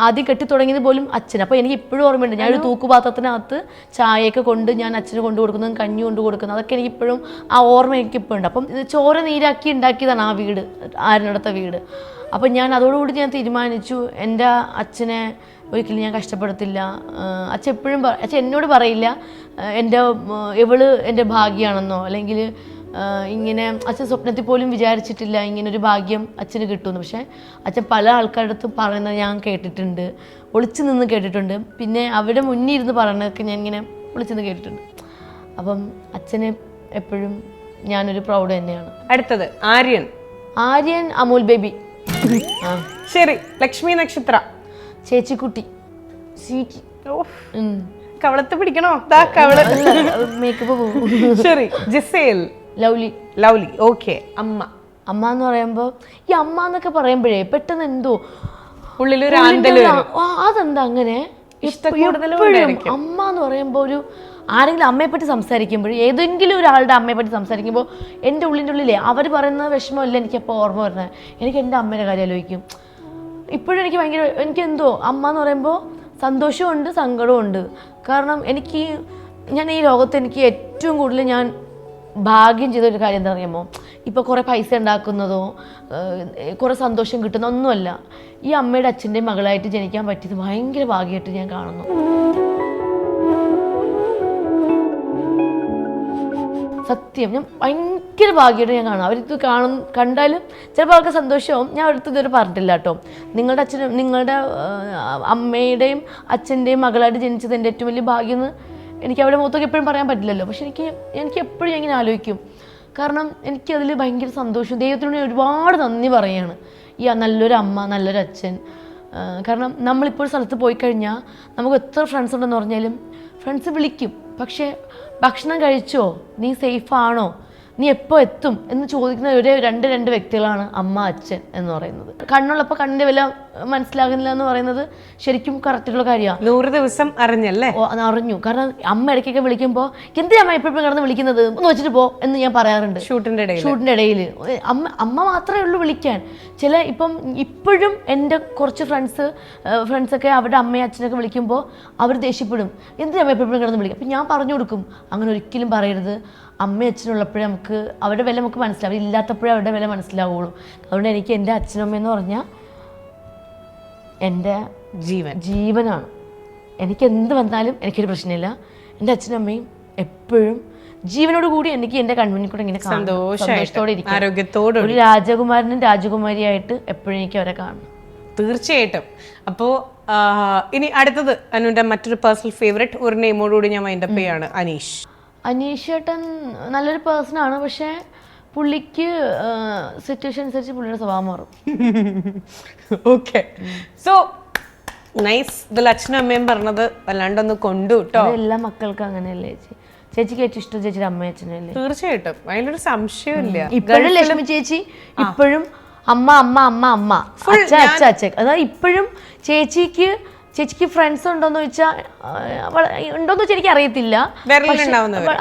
[SPEAKER 2] ആദ്യം കെട്ടി തുടങ്ങിയത് പോലും അച്ഛൻ. അപ്പോൾ എനിക്ക് ഇപ്പോഴും ഓർമ്മയുണ്ട്, ഞാനൊരു തൂക്കുപാത്രത്തിനകത്ത് ചായയൊക്കെ കൊണ്ട് ഞാൻ അച്ഛന് കൊണ്ടു കൊടുക്കുന്നതും കഞ്ഞി കൊണ്ടു കൊടുക്കുന്നത്, അതൊക്കെ എനിക്ക് ഇപ്പോഴും ആ ഓർമ്മ എനിക്കിപ്പോൾ ഉണ്ട്. അപ്പം ഇത് ചോര നീരാക്കി ഉണ്ടാക്കിയതാണ് ആ വീട്, ആരിനടുത്ത വീട്. അപ്പം ഞാൻ അതോടുകൂടി ഞാൻ തീരുമാനിച്ചു എൻ്റെ അച്ഛനെ ഒരിക്കലും ഞാൻ കഷ്ടപ്പെടുത്തില്ല. അച്ഛൻ എപ്പോഴും അച്ഛൻ എന്നോട് പറയില്ല ഇവള് എൻ്റെ ഭാഗ്യമാണെന്നോ, അല്ലെങ്കിൽ ഇങ്ങനെ അച്ഛൻ സ്വപ്നത്തിൽ പോലും വിചാരിച്ചിട്ടില്ല ഇങ്ങനൊരു ഭാഗ്യം അച്ഛന് കിട്ടുമെന്ന്. പക്ഷേ അച്ഛൻ പല ആൾക്കാരുടെ അടുത്തും പറയുന്നത് ഞാൻ കേട്ടിട്ടുണ്ട്, ഒളിച്ചു നിന്ന് കേട്ടിട്ടുണ്ട്. പിന്നെ അവിടെ മുന്നിൽ ഇരുന്ന് പറയുന്നതൊക്കെ ഞാൻ ഇങ്ങനെ ഒളിച്ചു നിന്ന് കേട്ടിട്ടുണ്ട്. അപ്പം അച്ഛന് എപ്പോഴും ഞാനൊരു പ്രൗഡ് തന്നെയാണ്.
[SPEAKER 1] അടുത്തത് ആര്യൻ
[SPEAKER 2] അമൂൽ ബേബി.
[SPEAKER 1] ശരി. ലക്ഷ്മി നക്ഷത്ര
[SPEAKER 2] ചേച്ചിക്കുട്ടി.
[SPEAKER 1] കവളത്ത് പിടിക്കണോ?
[SPEAKER 2] മേക്കപ്പ് പോകും.
[SPEAKER 1] ശരി. ജിസേൽ. ലവ്ലി. ഓക്കെ.
[SPEAKER 2] അമ്മ എന്ന് പറയുമ്പോ ഈ അമ്മ എന്നൊക്കെ പറയുമ്പോഴേ പെട്ടെന്ന് എന്തോ
[SPEAKER 1] ഉള്ളിലൊരു
[SPEAKER 2] അതെന്താ അങ്ങനെ അമ്മ എന്ന് പറയുമ്പോ ഒരു ആരെങ്കിലും അമ്മയെ പറ്റി സംസാരിക്കുമ്പോൾ, ഏതെങ്കിലും ഒരാളുടെ അമ്മയെ പറ്റി സംസാരിക്കുമ്പോൾ എൻ്റെ ഉള്ളിൻ്റെ ഉള്ളിലേ അവർ പറയുന്ന വിഷമമല്ല എനിക്കപ്പോൾ ഓർമ്മ വരുന്നത്. എനിക്ക് എൻ്റെ അമ്മേൻ്റെ കാര്യം ആലോചിക്കും. ഇപ്പോഴും എനിക്ക് എന്തോ അമ്മ എന്ന് പറയുമ്പോൾ സന്തോഷമുണ്ട്, സങ്കടമുണ്ട്. കാരണം ഞാൻ ഈ ലോകത്ത് എനിക്ക് ഏറ്റവും കൂടുതൽ ഞാൻ ഭാഗ്യം ചെയ്തൊരു കാര്യം എന്താ അറിയാമോ? ഇപ്പോൾ കുറേ പൈസ ഉണ്ടാക്കുന്നതോ കുറേ സന്തോഷം കിട്ടുന്ന ഒന്നുമല്ല. ഈ അമ്മയുടെ അച്ഛൻ്റെയും മകളായിട്ട് ജനിക്കാൻ പറ്റിയത് ഭയങ്കര ഭാഗ്യമായിട്ട് ഞാൻ കാണുന്നു. സത്യം, ഞാൻ ഭയങ്കര ഭാഗ്യമായിട്ട് ഞാൻ കാണും. അവരിത് കണ്ടാലും ചിലപ്പോൾ അവർക്ക് സന്തോഷവും. ഞാൻ അടുത്ത് ഇതുവരെ പറഞ്ഞിട്ടില്ല കേട്ടോ, നിങ്ങളുടെ അമ്മയുടെയും അച്ഛൻ്റെയും മകളായിട്ട് ജനിച്ചത് എൻ്റെ ഏറ്റവും വലിയ ഭാഗ്യം എന്ന് എനിക്ക് അവിടെ മുഖത്തൊക്കെ എപ്പോഴും പറയാൻ പറ്റില്ലല്ലോ. പക്ഷെ എനിക്ക് എപ്പോഴും ഇങ്ങനെ ആലോചിക്കും. കാരണം എനിക്കതിൽ ഭയങ്കര സന്തോഷം. ദൈവത്തിനോട് ഒരുപാട് നന്ദി പറയുകയാണ്. ഈ നല്ലൊരു അമ്മ, നല്ലൊരു അച്ഛൻ. കാരണം നമ്മളിപ്പോൾ സ്ഥലത്ത് പോയി കഴിഞ്ഞാൽ നമുക്ക് എത്ര ഫ്രണ്ട്സ് ഉണ്ടെന്ന് പറഞ്ഞാലും ഫ്രണ്ട്സ് വിളിക്കും. പക്ഷേ ഭക്ഷണം കഴിച്ചോ, നീ സേഫാണോ, നീ എപ്പോൾ എത്തും എന്ന് ചോദിക്കുന്ന രണ്ട് വ്യക്തികളാണ് അമ്മ, അച്ഛൻ എന്ന് പറയുന്നത്. കണ്ണുള്ളപ്പോൾ കണ്ണിൻ്റെ വില മനസ്സിലാകുന്നില്ല എന്ന് പറയുന്നത് ശരിക്കും കറക്റ്റുള്ള കാര്യമാണ്.
[SPEAKER 1] 100 ദിവസം അറിഞ്ഞല്ലേ?
[SPEAKER 2] അറിഞ്ഞു. കാരണം അമ്മ ഇടയ്ക്കൊക്കെ വിളിക്കുമ്പോൾ എന്തിനാ അമ്മ എപ്പോഴും കിടന്ന് വിളിക്കുന്നത്, ഒന്ന് വെച്ചിട്ട് പോ എന്ന് ഞാൻ പറയാറുണ്ട് ഷൂട്ടിൻ്റെ ഇടയിൽ. അമ്മ മാത്രമേ ഉള്ളൂ വിളിക്കാൻ. ഇപ്പോഴും എൻ്റെ കുറച്ച് ഫ്രണ്ട്സൊക്കെ അവരുടെ അമ്മയും അച്ഛനൊക്കെ വിളിക്കുമ്പോൾ അവർ ദേഷ്യപ്പെടും, എന്തിനാ അമ്മ എപ്പോഴും കിടന്ന് വിളിക്കും. അപ്പം ഞാൻ പറഞ്ഞു കൊടുക്കും, അങ്ങനെ ഒരിക്കലും പറയരുത്. അമ്മയും അച്ഛനുള്ളപ്പോഴേ അവരുടെ വില നമുക്ക് മനസ്സിലാവും, ഇല്ലാത്തപ്പോഴേ അവരുടെ വില മനസ്സിലാവുള്ളൂ. അതുകൊണ്ട് എനിക്ക് എൻ്റെ അച്ഛനമ്മയെന്ന് പറഞ്ഞാൽ എൻ്റെ ജീവനാണ്. എനിക്ക് എന്ത് വന്നാലും എനിക്കൊരു പ്രശ്നമില്ല. എൻ്റെ അച്ഛനമ്മയും എപ്പോഴും ജീവനോട് കൂടി എനിക്ക് എൻ്റെ കൺമുന്നിൽ കൂടെ ഇങ്ങനെ സന്തോഷത്തോടെ ഇരിക്കും, ആരോഗ്യത്തോടെ. ഒരു രാജകുമാരനും രാജകുമാരിയായിട്ട് എപ്പോഴും എനിക്ക് അവരെ കാണണം.
[SPEAKER 1] തീർച്ചയായിട്ടും. അപ്പോൾ ഇനി അടുത്തത് അനുവിൻ്റെ മറ്റൊരു പേഴ്സണൽ ഫേവറേറ്റ് ഒരു നെയിമോടുകൂടി ഞാൻ മൈൻഡപ്പ് ചെയ്യാണ്.
[SPEAKER 2] അനീഷ് ചേട്ടൻ നല്ലൊരു പേഴ്സണാണ്. പക്ഷേ പുള്ളിക്ക് സിറ്റുവേഷൻ അനുസരിച്ച് പുള്ളിയുടെ സ്വഭാവം മാറും.
[SPEAKER 1] ഓക്കെ. So nice. ഇതിൽ അച്ഛനും അമ്മയും പറഞ്ഞത് വല്ലാണ്ടൊന്ന് കൊണ്ടു കേട്ടോ.
[SPEAKER 2] എല്ലാ മക്കൾക്കും അങ്ങനെയല്ലേ ചേച്ചിക്ക് ഏറ്റവും ഇഷ്ടം ചേച്ചിയുടെ അമ്മയും അച്ഛനല്ലേ?
[SPEAKER 1] തീർച്ചയായിട്ടും, അതിലൊരു സംശയമില്ല.
[SPEAKER 2] ഇപ്പോഴും ലക്ഷ്മി ചേച്ചി ഇപ്പോഴും അമ്മ അമ്മ അമ്മ അമ്മ അച്ഛ അച്ഛ അച്ഛ. അതായത് ഇപ്പോഴും ചേച്ചിക്ക് ഫ്രണ്ട്സ് ഉണ്ടോന്ന് ചോദിച്ചാൽ ഉണ്ടോന്ന് വെച്ചാൽ എനിക്ക് അറിയത്തില്ല.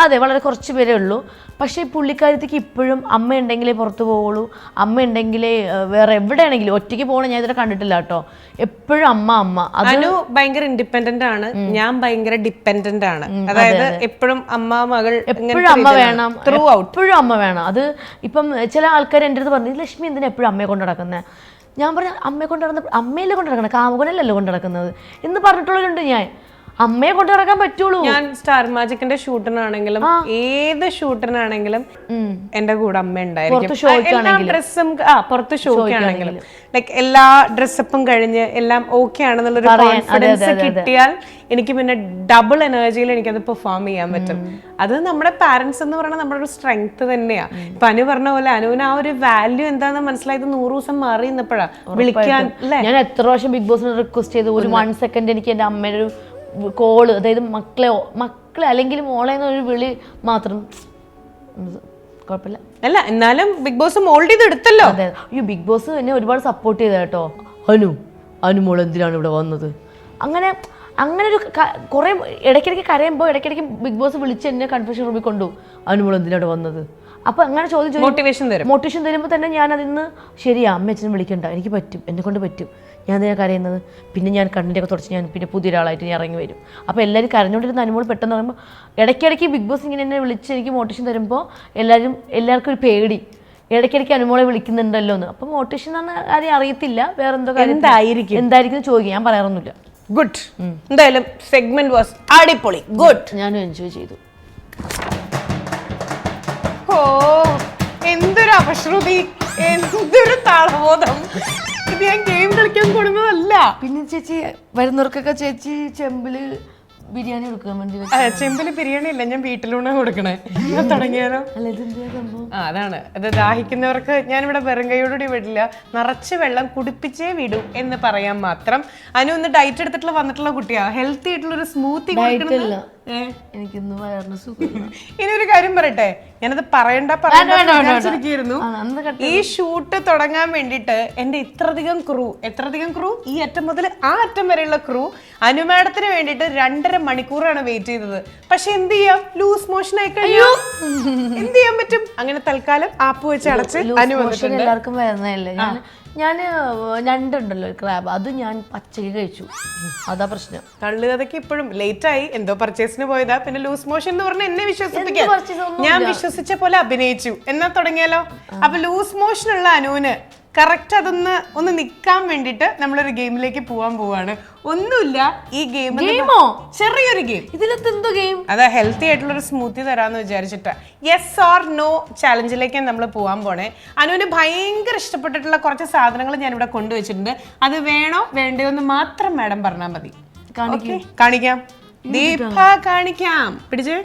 [SPEAKER 2] അതെ, വളരെ കുറച്ച് പേരേ ഉള്ളൂ. പക്ഷേ പുള്ളിക്കാരത്തേക്ക് ഇപ്പോഴും അമ്മ ഉണ്ടെങ്കിലേ പുറത്ത് പോവുള്ളൂ, അമ്മ ഉണ്ടെങ്കിലേ വേറെ എവിടെയാണെങ്കിലും ഒറ്റയ്ക്ക് പോകണം ഞാൻ ഇതുവരെ കണ്ടിട്ടില്ല കേട്ടോ. എപ്പോഴും അമ്മ.
[SPEAKER 1] അനു ഭയങ്കര ഇൻഡിപെൻഡന്റ് ആണ്, ഞാൻ ഭയങ്കര ഡിപ്പെൻഡന്റ് ആണ്. അതായത് എപ്പോഴും അമ്മ മകൾ
[SPEAKER 2] എപ്പോഴും അമ്മ വേണം, എപ്പോഴും അമ്മ വേണം. അത് ഇപ്പം ചില ആൾക്കാർ എൻ്റെ അടുത്ത് പറഞ്ഞു, ലക്ഷ്മി എന്തിനാ എപ്പോഴും അമ്മയെ കൊണ്ട് നടക്കുന്നത്? ഞാൻ പറഞ്ഞ അമ്മയെ കൊണ്ട് നടന്ന അമ്മയല്ലേ കൊണ്ട് നടക്കണം, കാമുകനല്ലല്ലോ കൊണ്ട് നടക്കുന്നത് എന്ന് പറഞ്ഞിട്ടുള്ളവരുണ്ട്. ഞാൻ അമ്മയെ കൊണ്ട് നടക്കാൻ പറ്റുള്ളൂ.
[SPEAKER 1] ഞാൻ സ്റ്റാർ മാജിക്കിന്റെ ഷൂട്ടിനാണെങ്കിലും ഏത് ഷൂട്ടിനാണെങ്കിലും എന്റെ കൂടെ അമ്മ ഉണ്ടായിരിക്കും. പുറത്ത് ഷോക്കാണെങ്കിലും ലൈക്ക് എല്ലാ ഡ്രസ്സപ്പും കഴിഞ്ഞ് എല്ലാം ഓക്കെ ആണെന്നുള്ളൊരു കോൺഫിഡൻസ് കിട്ടിയാൽ എനിക്ക് പിന്നെ ഡബിൾ എനർജിയിൽ എനിക്കത് പെർഫോം ചെയ്യാൻ പറ്റും. അത് നമ്മുടെ പാരന്റ്സ് എന്ന് പറയുന്നത് നമ്മുടെ ഒരു സ്ട്രെങ്ത് തന്നെയാ. ഇപ്പൊ അനു പറഞ്ഞ പോലെ അനുവിന് ആ ഒരു വാല്യൂ എന്താണെന്ന് മനസ്സിലായത് 100 ദിവസം മാറി നിന്നപ്പോഴാ വിളിക്കാൻ.
[SPEAKER 2] ഞാൻ എത്ര പ്രാവശ്യം ബിഗ് ബോസിന് റിക്വസ്റ്റ് ചെയ്തു, ഒരു 1 സെക്കൻഡ് എനിക്ക് എൻ്റെ അമ്മയുടെ ഒരു കോള്, അതായത് മക്കളെ അല്ലെങ്കിൽ മോളെ എന്നൊരു വിളി മാത്രം, കുഴപ്പമില്ല.
[SPEAKER 1] അല്ല എന്നാലും ബിഗ് ബോസ് മോൾഡ് ചെയ്ത് എടുത്തല്ലോ.
[SPEAKER 2] അതെ, ഈ ബിഗ് ബോസ് എന്നെ ഒരുപാട് സപ്പോർട്ട് ചെയ്ത കേട്ടോ. അനു മോൾ എന്തിനാണ് ഇവിടെ വന്നത്? അങ്ങനെ ഒരു കുറേ ഇടയ്ക്കിടയ്ക്ക് കരയുമ്പോൾ ഇടയ്ക്കിടയ്ക്ക് ബിഗ് ബോസ് വിളിച്ച് എന്നെ കൺഫ്യൂഷൻ റൂമിൽ കൊണ്ടു, അനു മോൾ എന്തിനാണ് വന്നത്? അപ്പോൾ അങ്ങനെ ചോദിച്ചു മോട്ടിവേഷൻ തരുമ്പോൾ തന്നെ ഞാൻ അതിന്ന് ശരിയാ, അമ്മ അച്ഛനും വിളിക്കണ്ട, എനിക്ക് പറ്റും, എന്നെ കൊണ്ട് പറ്റും, ഞാൻ അതിനെ കരയുന്നത്. പിന്നെ ഞാൻ കണ്ണിൻ്റെയൊക്കെ തുടച്ച് ഞാൻ പിന്നെ പുതിയൊരാളായിട്ട് ഞാൻ ഇറങ്ങി വരും. അപ്പോൾ എല്ലാവരും കരഞ്ഞുകൊണ്ടിരുന്ന അനുമോൾ പെട്ടെന്ന് പറയുമ്പോൾ ഇടയ്ക്കിടയ്ക്ക് ബിഗ് ബോസ് ഇങ്ങനെ എന്നെ വിളിച്ച് എനിക്ക് മോട്ടിവേഷൻ തരുമ്പോൾ എല്ലാവർക്കും ഒരു പേടി, ഇടയ്ക്കിടയ്ക്ക് അനുമോളെ വിളിക്കുന്നുണ്ടല്ലോ എന്ന്. അപ്പം മോട്ടിവേഷൻ എന്ന് ആരെയും അറിയത്തില്ല, വേറെ എന്തോ കാര്യം എന്തായിരിക്കും ചോദിക്കും, ഞാൻ പറയാറൊന്നുമില്ല.
[SPEAKER 1] ഗുഡ്. എന്തായാലും സെഗ്മെന്റ് വാസ് അടിപൊളി. ഗുഡ്.
[SPEAKER 2] ഞാനും എൻജോയ് ചെയ്തു.
[SPEAKER 1] ഓ എന്തൊരു അപശ്രുതി, എന്തൊരു താളബോധം. ഇത് ഞാൻ ഗെയിം കളിക്കാൻ കൊടുക്കുന്നതല്ല.
[SPEAKER 2] പിന്നെ ചേച്ചി വരുന്നവർക്കൊക്കെ ചേച്ചി ചെമ്പില് ബിരിയാണി കൊടുക്കാൻ വേണ്ടി
[SPEAKER 1] ചെമ്പില് ബിരിയാണി ഇല്ല, ഞാൻ വീട്ടിലൂടെ കൊടുക്കണേ. തുടങ്ങിയാലോ?
[SPEAKER 2] അല്ല ഇതെന്താ സംഭവം?
[SPEAKER 1] അതാണ് അത്. ദാഹിക്കുന്നവർക്ക് ഞാനിവിടെ വെറും കൈയോടുകൂടി വിടില്ല, നിറച്ച് വെള്ളം കുടിപ്പിച്ചേ വിടൂ എന്ന് പറയാൻ മാത്രം. അനു ഒന്ന് ഡയറ്റ് എടുത്തിട്ടുള്ള വന്നിട്ടുള്ള കുട്ടിയാ. ഹെൽത്തി ആയിട്ടുള്ള ഒരു സ്മൂത്തി
[SPEAKER 2] എനിക്കിന്ന് വയറിന് സുഖം.
[SPEAKER 1] ഇനി ഒരു കാര്യം പറയട്ടെ, ഞാനത് പറയണ്ട വിചാരിച്ചിരിക്കുന്നു. ഈ ഷൂട്ട് തുടങ്ങാൻ വേണ്ടിട്ട് എന്റെ എത്രയധികം ക്രൂ, ഈ അറ്റം മുതൽ ആ അറ്റം വരെയുള്ള ക്രൂ അനു മാഡത്തിന് വേണ്ടിട്ട് 2.5 മണിക്കൂറാണ് വെയിറ്റ് ചെയ്തത്. പക്ഷെ എന്ത് ചെയ്യാം, ലൂസ് മോഷൻ ആയി കഴിഞ്ഞു. എന്ത് ചെയ്യാൻ പറ്റും? അങ്ങനെ തൽക്കാലം ആപ്പ് വെച്ച് അടച്ച് അനു വന്നിട്ടുണ്ട്.
[SPEAKER 2] എല്ലാവർക്കും വരുന്നതല്ലേ. ഞാന് ഞണ്ടുണ്ടല്ലോ ക്രാബ്, അത് ഞാൻ പച്ചക്ക് കഴിച്ചു. അതാ പ്രശ്നം.
[SPEAKER 1] തള്ളുകഥയ്ക്ക് ഇപ്പോഴും ലേറ്റ് ആയി. എന്തോ പർച്ചേസിന് പോയതാ. പിന്നെ ലൂസ് മോഷൻ എന്ന് പറഞ്ഞ എന്നെ വിശ്വസിപ്പിക്കാൻ ഞാൻ വിശ്വസിച്ച പോലെ അഭിനയിച്ചു. എന്നാ തുടങ്ങിയാലോ? അപ്പൊ ലൂസ് മോഷൻ ഉള്ള അനുവിന് കറക്റ്റ് ഒന്ന് നിക്കാൻ വേണ്ടിട്ട് നമ്മളൊരു ഗെയിമിലേക്ക് പോവാണ്. ഒന്നുമില്ല, ഈ ഗെയിമോ ചെറിയൊരു ഗെയിം.
[SPEAKER 2] ഇതിലെന്ത് എന്തോ ഗെയിം?
[SPEAKER 1] അതാ ഹെൽത്തി ആയിട്ടുള്ള ഒരു സ്മൂത്തി തരാന്ന് വിചാരിച്ചിട്ട് യെസ് ഓർ നോ ചാലഞ്ചിലേക്ക് നമ്മൾ പോവാൻ പോണേ. അനുവിന് ഭയങ്കര ഇഷ്ടപ്പെട്ടിട്ടുള്ള കുറച്ച് സാധനങ്ങൾ ഞാൻ ഇവിടെ കൊണ്ടുവച്ചിട്ടുണ്ട്. അത് വേണോ വേണ്ടയോ എന്ന് മാത്രം മാഡം പറഞ്ഞാൽ മതി. കാണിക്കാം. ദീപ കാണിക്കാം. പിടിച്ച്.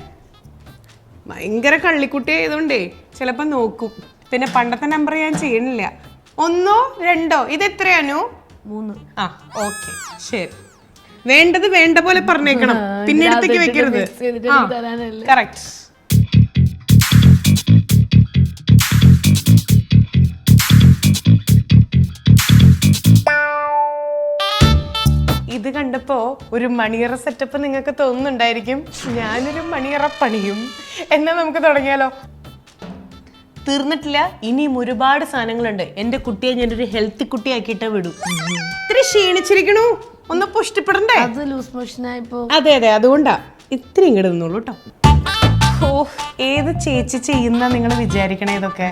[SPEAKER 1] ഭയങ്കര കള്ളിക്കുട്ടി ആയതുകൊണ്ടേ ചിലപ്പോ നോക്കും. പിന്നെ പണ്ടത്തെ നമ്പർ ഞാൻ ചെയ്യണില്ല. 1 2 ഇത് എത്രയാണോ?
[SPEAKER 2] 3.
[SPEAKER 1] ആ ഓക്കെ ശരി. വേണ്ടത് വേണ്ട പോലെ പറഞ്ഞേക്കണം, പിന്നെ അടുത്തേക്ക് വെക്കരുത്. കറക്റ്റ്. ഇത് കണ്ടപ്പോ ഒരു മണിയറ സെറ്റപ്പ് നിങ്ങൾക്ക് തോന്നുന്നുണ്ടായിരിക്കും. ഞാനൊരു മണിയറ പണിയും. എന്നാ നമുക്ക് തുടങ്ങിയാലോ? തീർന്നിട്ടില്ല, ഇനിയും ഒരുപാട് സാധനങ്ങളുണ്ട്. എന്റെ കുട്ടിയെ ഞാനൊരു ഹെൽത്തി കുട്ടിയാക്കിയിട്ടേ വിടൂ. ഇത്തിരി ക്ഷീണിച്ചിരിക്കണു, ഒന്ന് പുഷ്ടിപ്പെടണ്ടേ? അതെ അതുകൊണ്ടാ ഇത്തിരി ഇങ്ങോട്ട് നിന്നോളൂ കേട്ടോ. ഓ ഏത് ചേച്ചി ചെയ്യുന്ന നിങ്ങൾ വിചാരിക്കണേ ഇതൊക്കെ?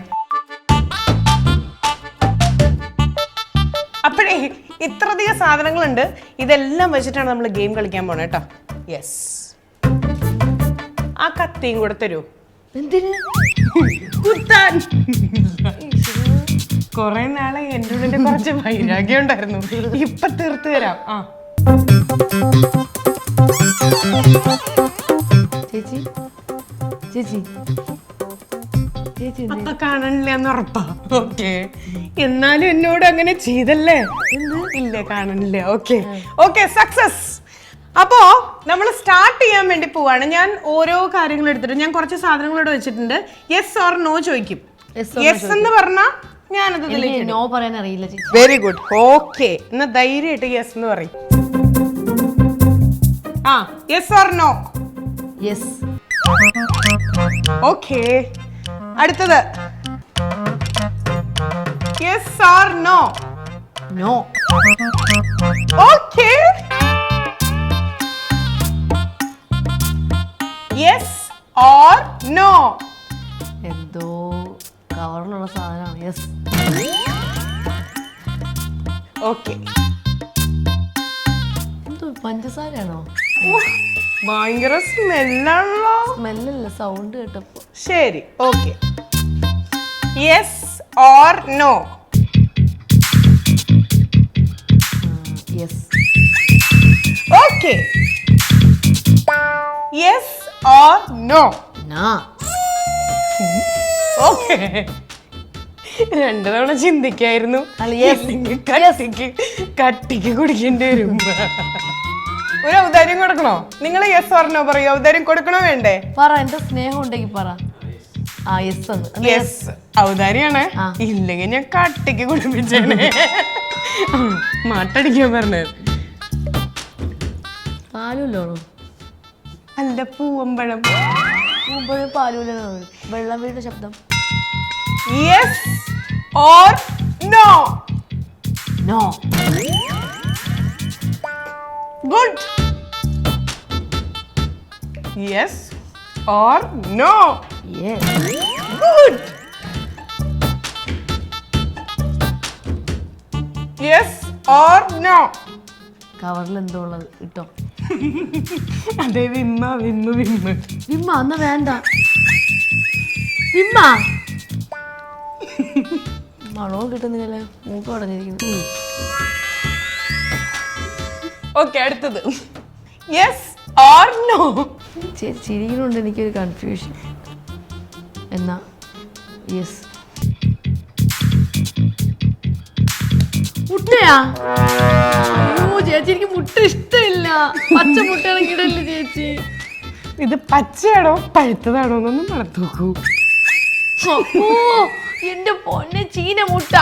[SPEAKER 1] അപ്പോഴേ ഇത്രയധികം സാധനങ്ങളുണ്ട്. ഇതെല്ലാം വെച്ചിട്ടാണ് നമ്മൾ ഗെയിം കളിക്കാൻ പോണേ കേട്ടോ. യെസ്. ആ കത്തിയും കൂടെ തരൂ. കുത്താൻ. കൊറേ നാളെ എൻ്റെ ഉള്ളിൽ കുറച്ച് വൈരാഗ്യം ഉണ്ടായിരുന്നു. ഇപ്പൊ തീർത്ത് തരാം. ആ
[SPEAKER 2] ചേച്ചി ചേച്ചി ചേച്ചി
[SPEAKER 1] അപ്പൊ കാണണില്ല എന്ന് ഉറപ്പാ? ഓക്കെ, എന്നാലും എന്നോട് അങ്ങനെ ചെയ്തല്ലേ? ഇല്ല കാണണില്ല. Okay success. അപ്പോ നമ്മൾ സ്റ്റാർട്ട് ചെയ്യാൻ വേണ്ടി പോവാണ്. ഞാൻ ഓരോ കാര്യങ്ങൾ എടുത്തിട്ട് ഞാൻ കുറച്ച് സാധനങ്ങളോട് വെച്ചിട്ടുണ്ട്. യെസ് ഓർ നോ ചോദിക്കും. യെസ് എന്ന് പറഞ്ഞാ ഞാനത്
[SPEAKER 2] നോ പറയാൻ അറിയില്ല.
[SPEAKER 1] Very good. ഓക്കെ, എന്നാ ധൈര്യമായിട്ട് യെസ് എന്ന് പറയും. ആ yes or no?
[SPEAKER 2] Yes.
[SPEAKER 1] Okay, അടുത്തത് yes or no?
[SPEAKER 2] No.
[SPEAKER 1] Okay, yes or no?
[SPEAKER 2] എന്തോ കവറിലുള്ള സാധനമാണ്. യെസ്.
[SPEAKER 1] ഓക്കെ.
[SPEAKER 2] എന്തോ പഞ്ചസാരയാണോ?
[SPEAKER 1] ഭയങ്കര സ്മെല്ലാണല്ലോ.
[SPEAKER 2] സ്മെല്ലല്ല, സൗണ്ട് കേട്ടപ്പോ.
[SPEAKER 1] ശരി, okay. Yes or no?
[SPEAKER 2] Yes.
[SPEAKER 1] Okay, yes or no?
[SPEAKER 2] No.
[SPEAKER 1] Okay, 2 തവണ ചിന്തിക്കായിരുന്നു. കട്ടിക്ക് കുടിക്കേണ്ടി വരും. ഒരു ഔദാര്യം കൊടുക്കണോ? നിങ്ങൾ യെസ് ഓർ നോ പറയൂ. ഔദാര്യം കൊടുക്കണോ വേണ്ടേ?
[SPEAKER 2] പറ, എന്റെ സ്നേഹം ഉണ്ടെങ്കിൽ പറ. ആ യെസ്.
[SPEAKER 1] യെസ് ഔദാര്യാണ്. ഇല്ലെങ്കിൽ ഞാൻ കട്ടിക്ക് കുടിപ്പിച്ചേനെ. മാട്ടടിക്കാൻ പറഞ്ഞത്.
[SPEAKER 2] പാലൂലാണോ?
[SPEAKER 1] അല്ല, പൂവമ്പഴം.
[SPEAKER 2] പൂവമ്പഴം പാലൂലാണോ? വെള്ളം വീഴുന്ന ശബ്ദം.
[SPEAKER 1] Yes or no?
[SPEAKER 2] No.
[SPEAKER 1] Good. Yes or no?
[SPEAKER 2] Yes.
[SPEAKER 1] Good. Yes or no?
[SPEAKER 2] കവറിൽ എന്തോ ഉള്ളത് ഇട്ടോ.
[SPEAKER 1] അതെ വിമ്മ വിമ്മ വിമ്മ
[SPEAKER 2] വിമ്മ അന്ന് വേണ്ട. വിമ്മ മണവും കിട്ടുന്നില്ലല്ലേ, മൂക്ക് അടഞ്ഞിരിക്കുന്നു.
[SPEAKER 1] ഓക്കെ അടുത്തത് യെസ് ഓർ നോ.
[SPEAKER 2] ചിരിക്കുന്നുണ്ട്, എനിക്കൊരു കൺഫ്യൂഷൻ. എന്നാ യെസ്. മുട്ടയാ? ഓ ചേച്ചി, എനിക്ക് മുട്ട ഇഷ്ടമില്ല. പച്ച മുട്ടയാണെങ്കിൽ ഇടല്ലേ ചേച്ചി.
[SPEAKER 1] ഇത് പച്ചയാണോ പഴുത്തതാണോ എന്നൊന്നും മണത്ത് നോക്കൂ.
[SPEAKER 2] ഓ എന്റെ പൊന്നെ, ചീന മുട്ട.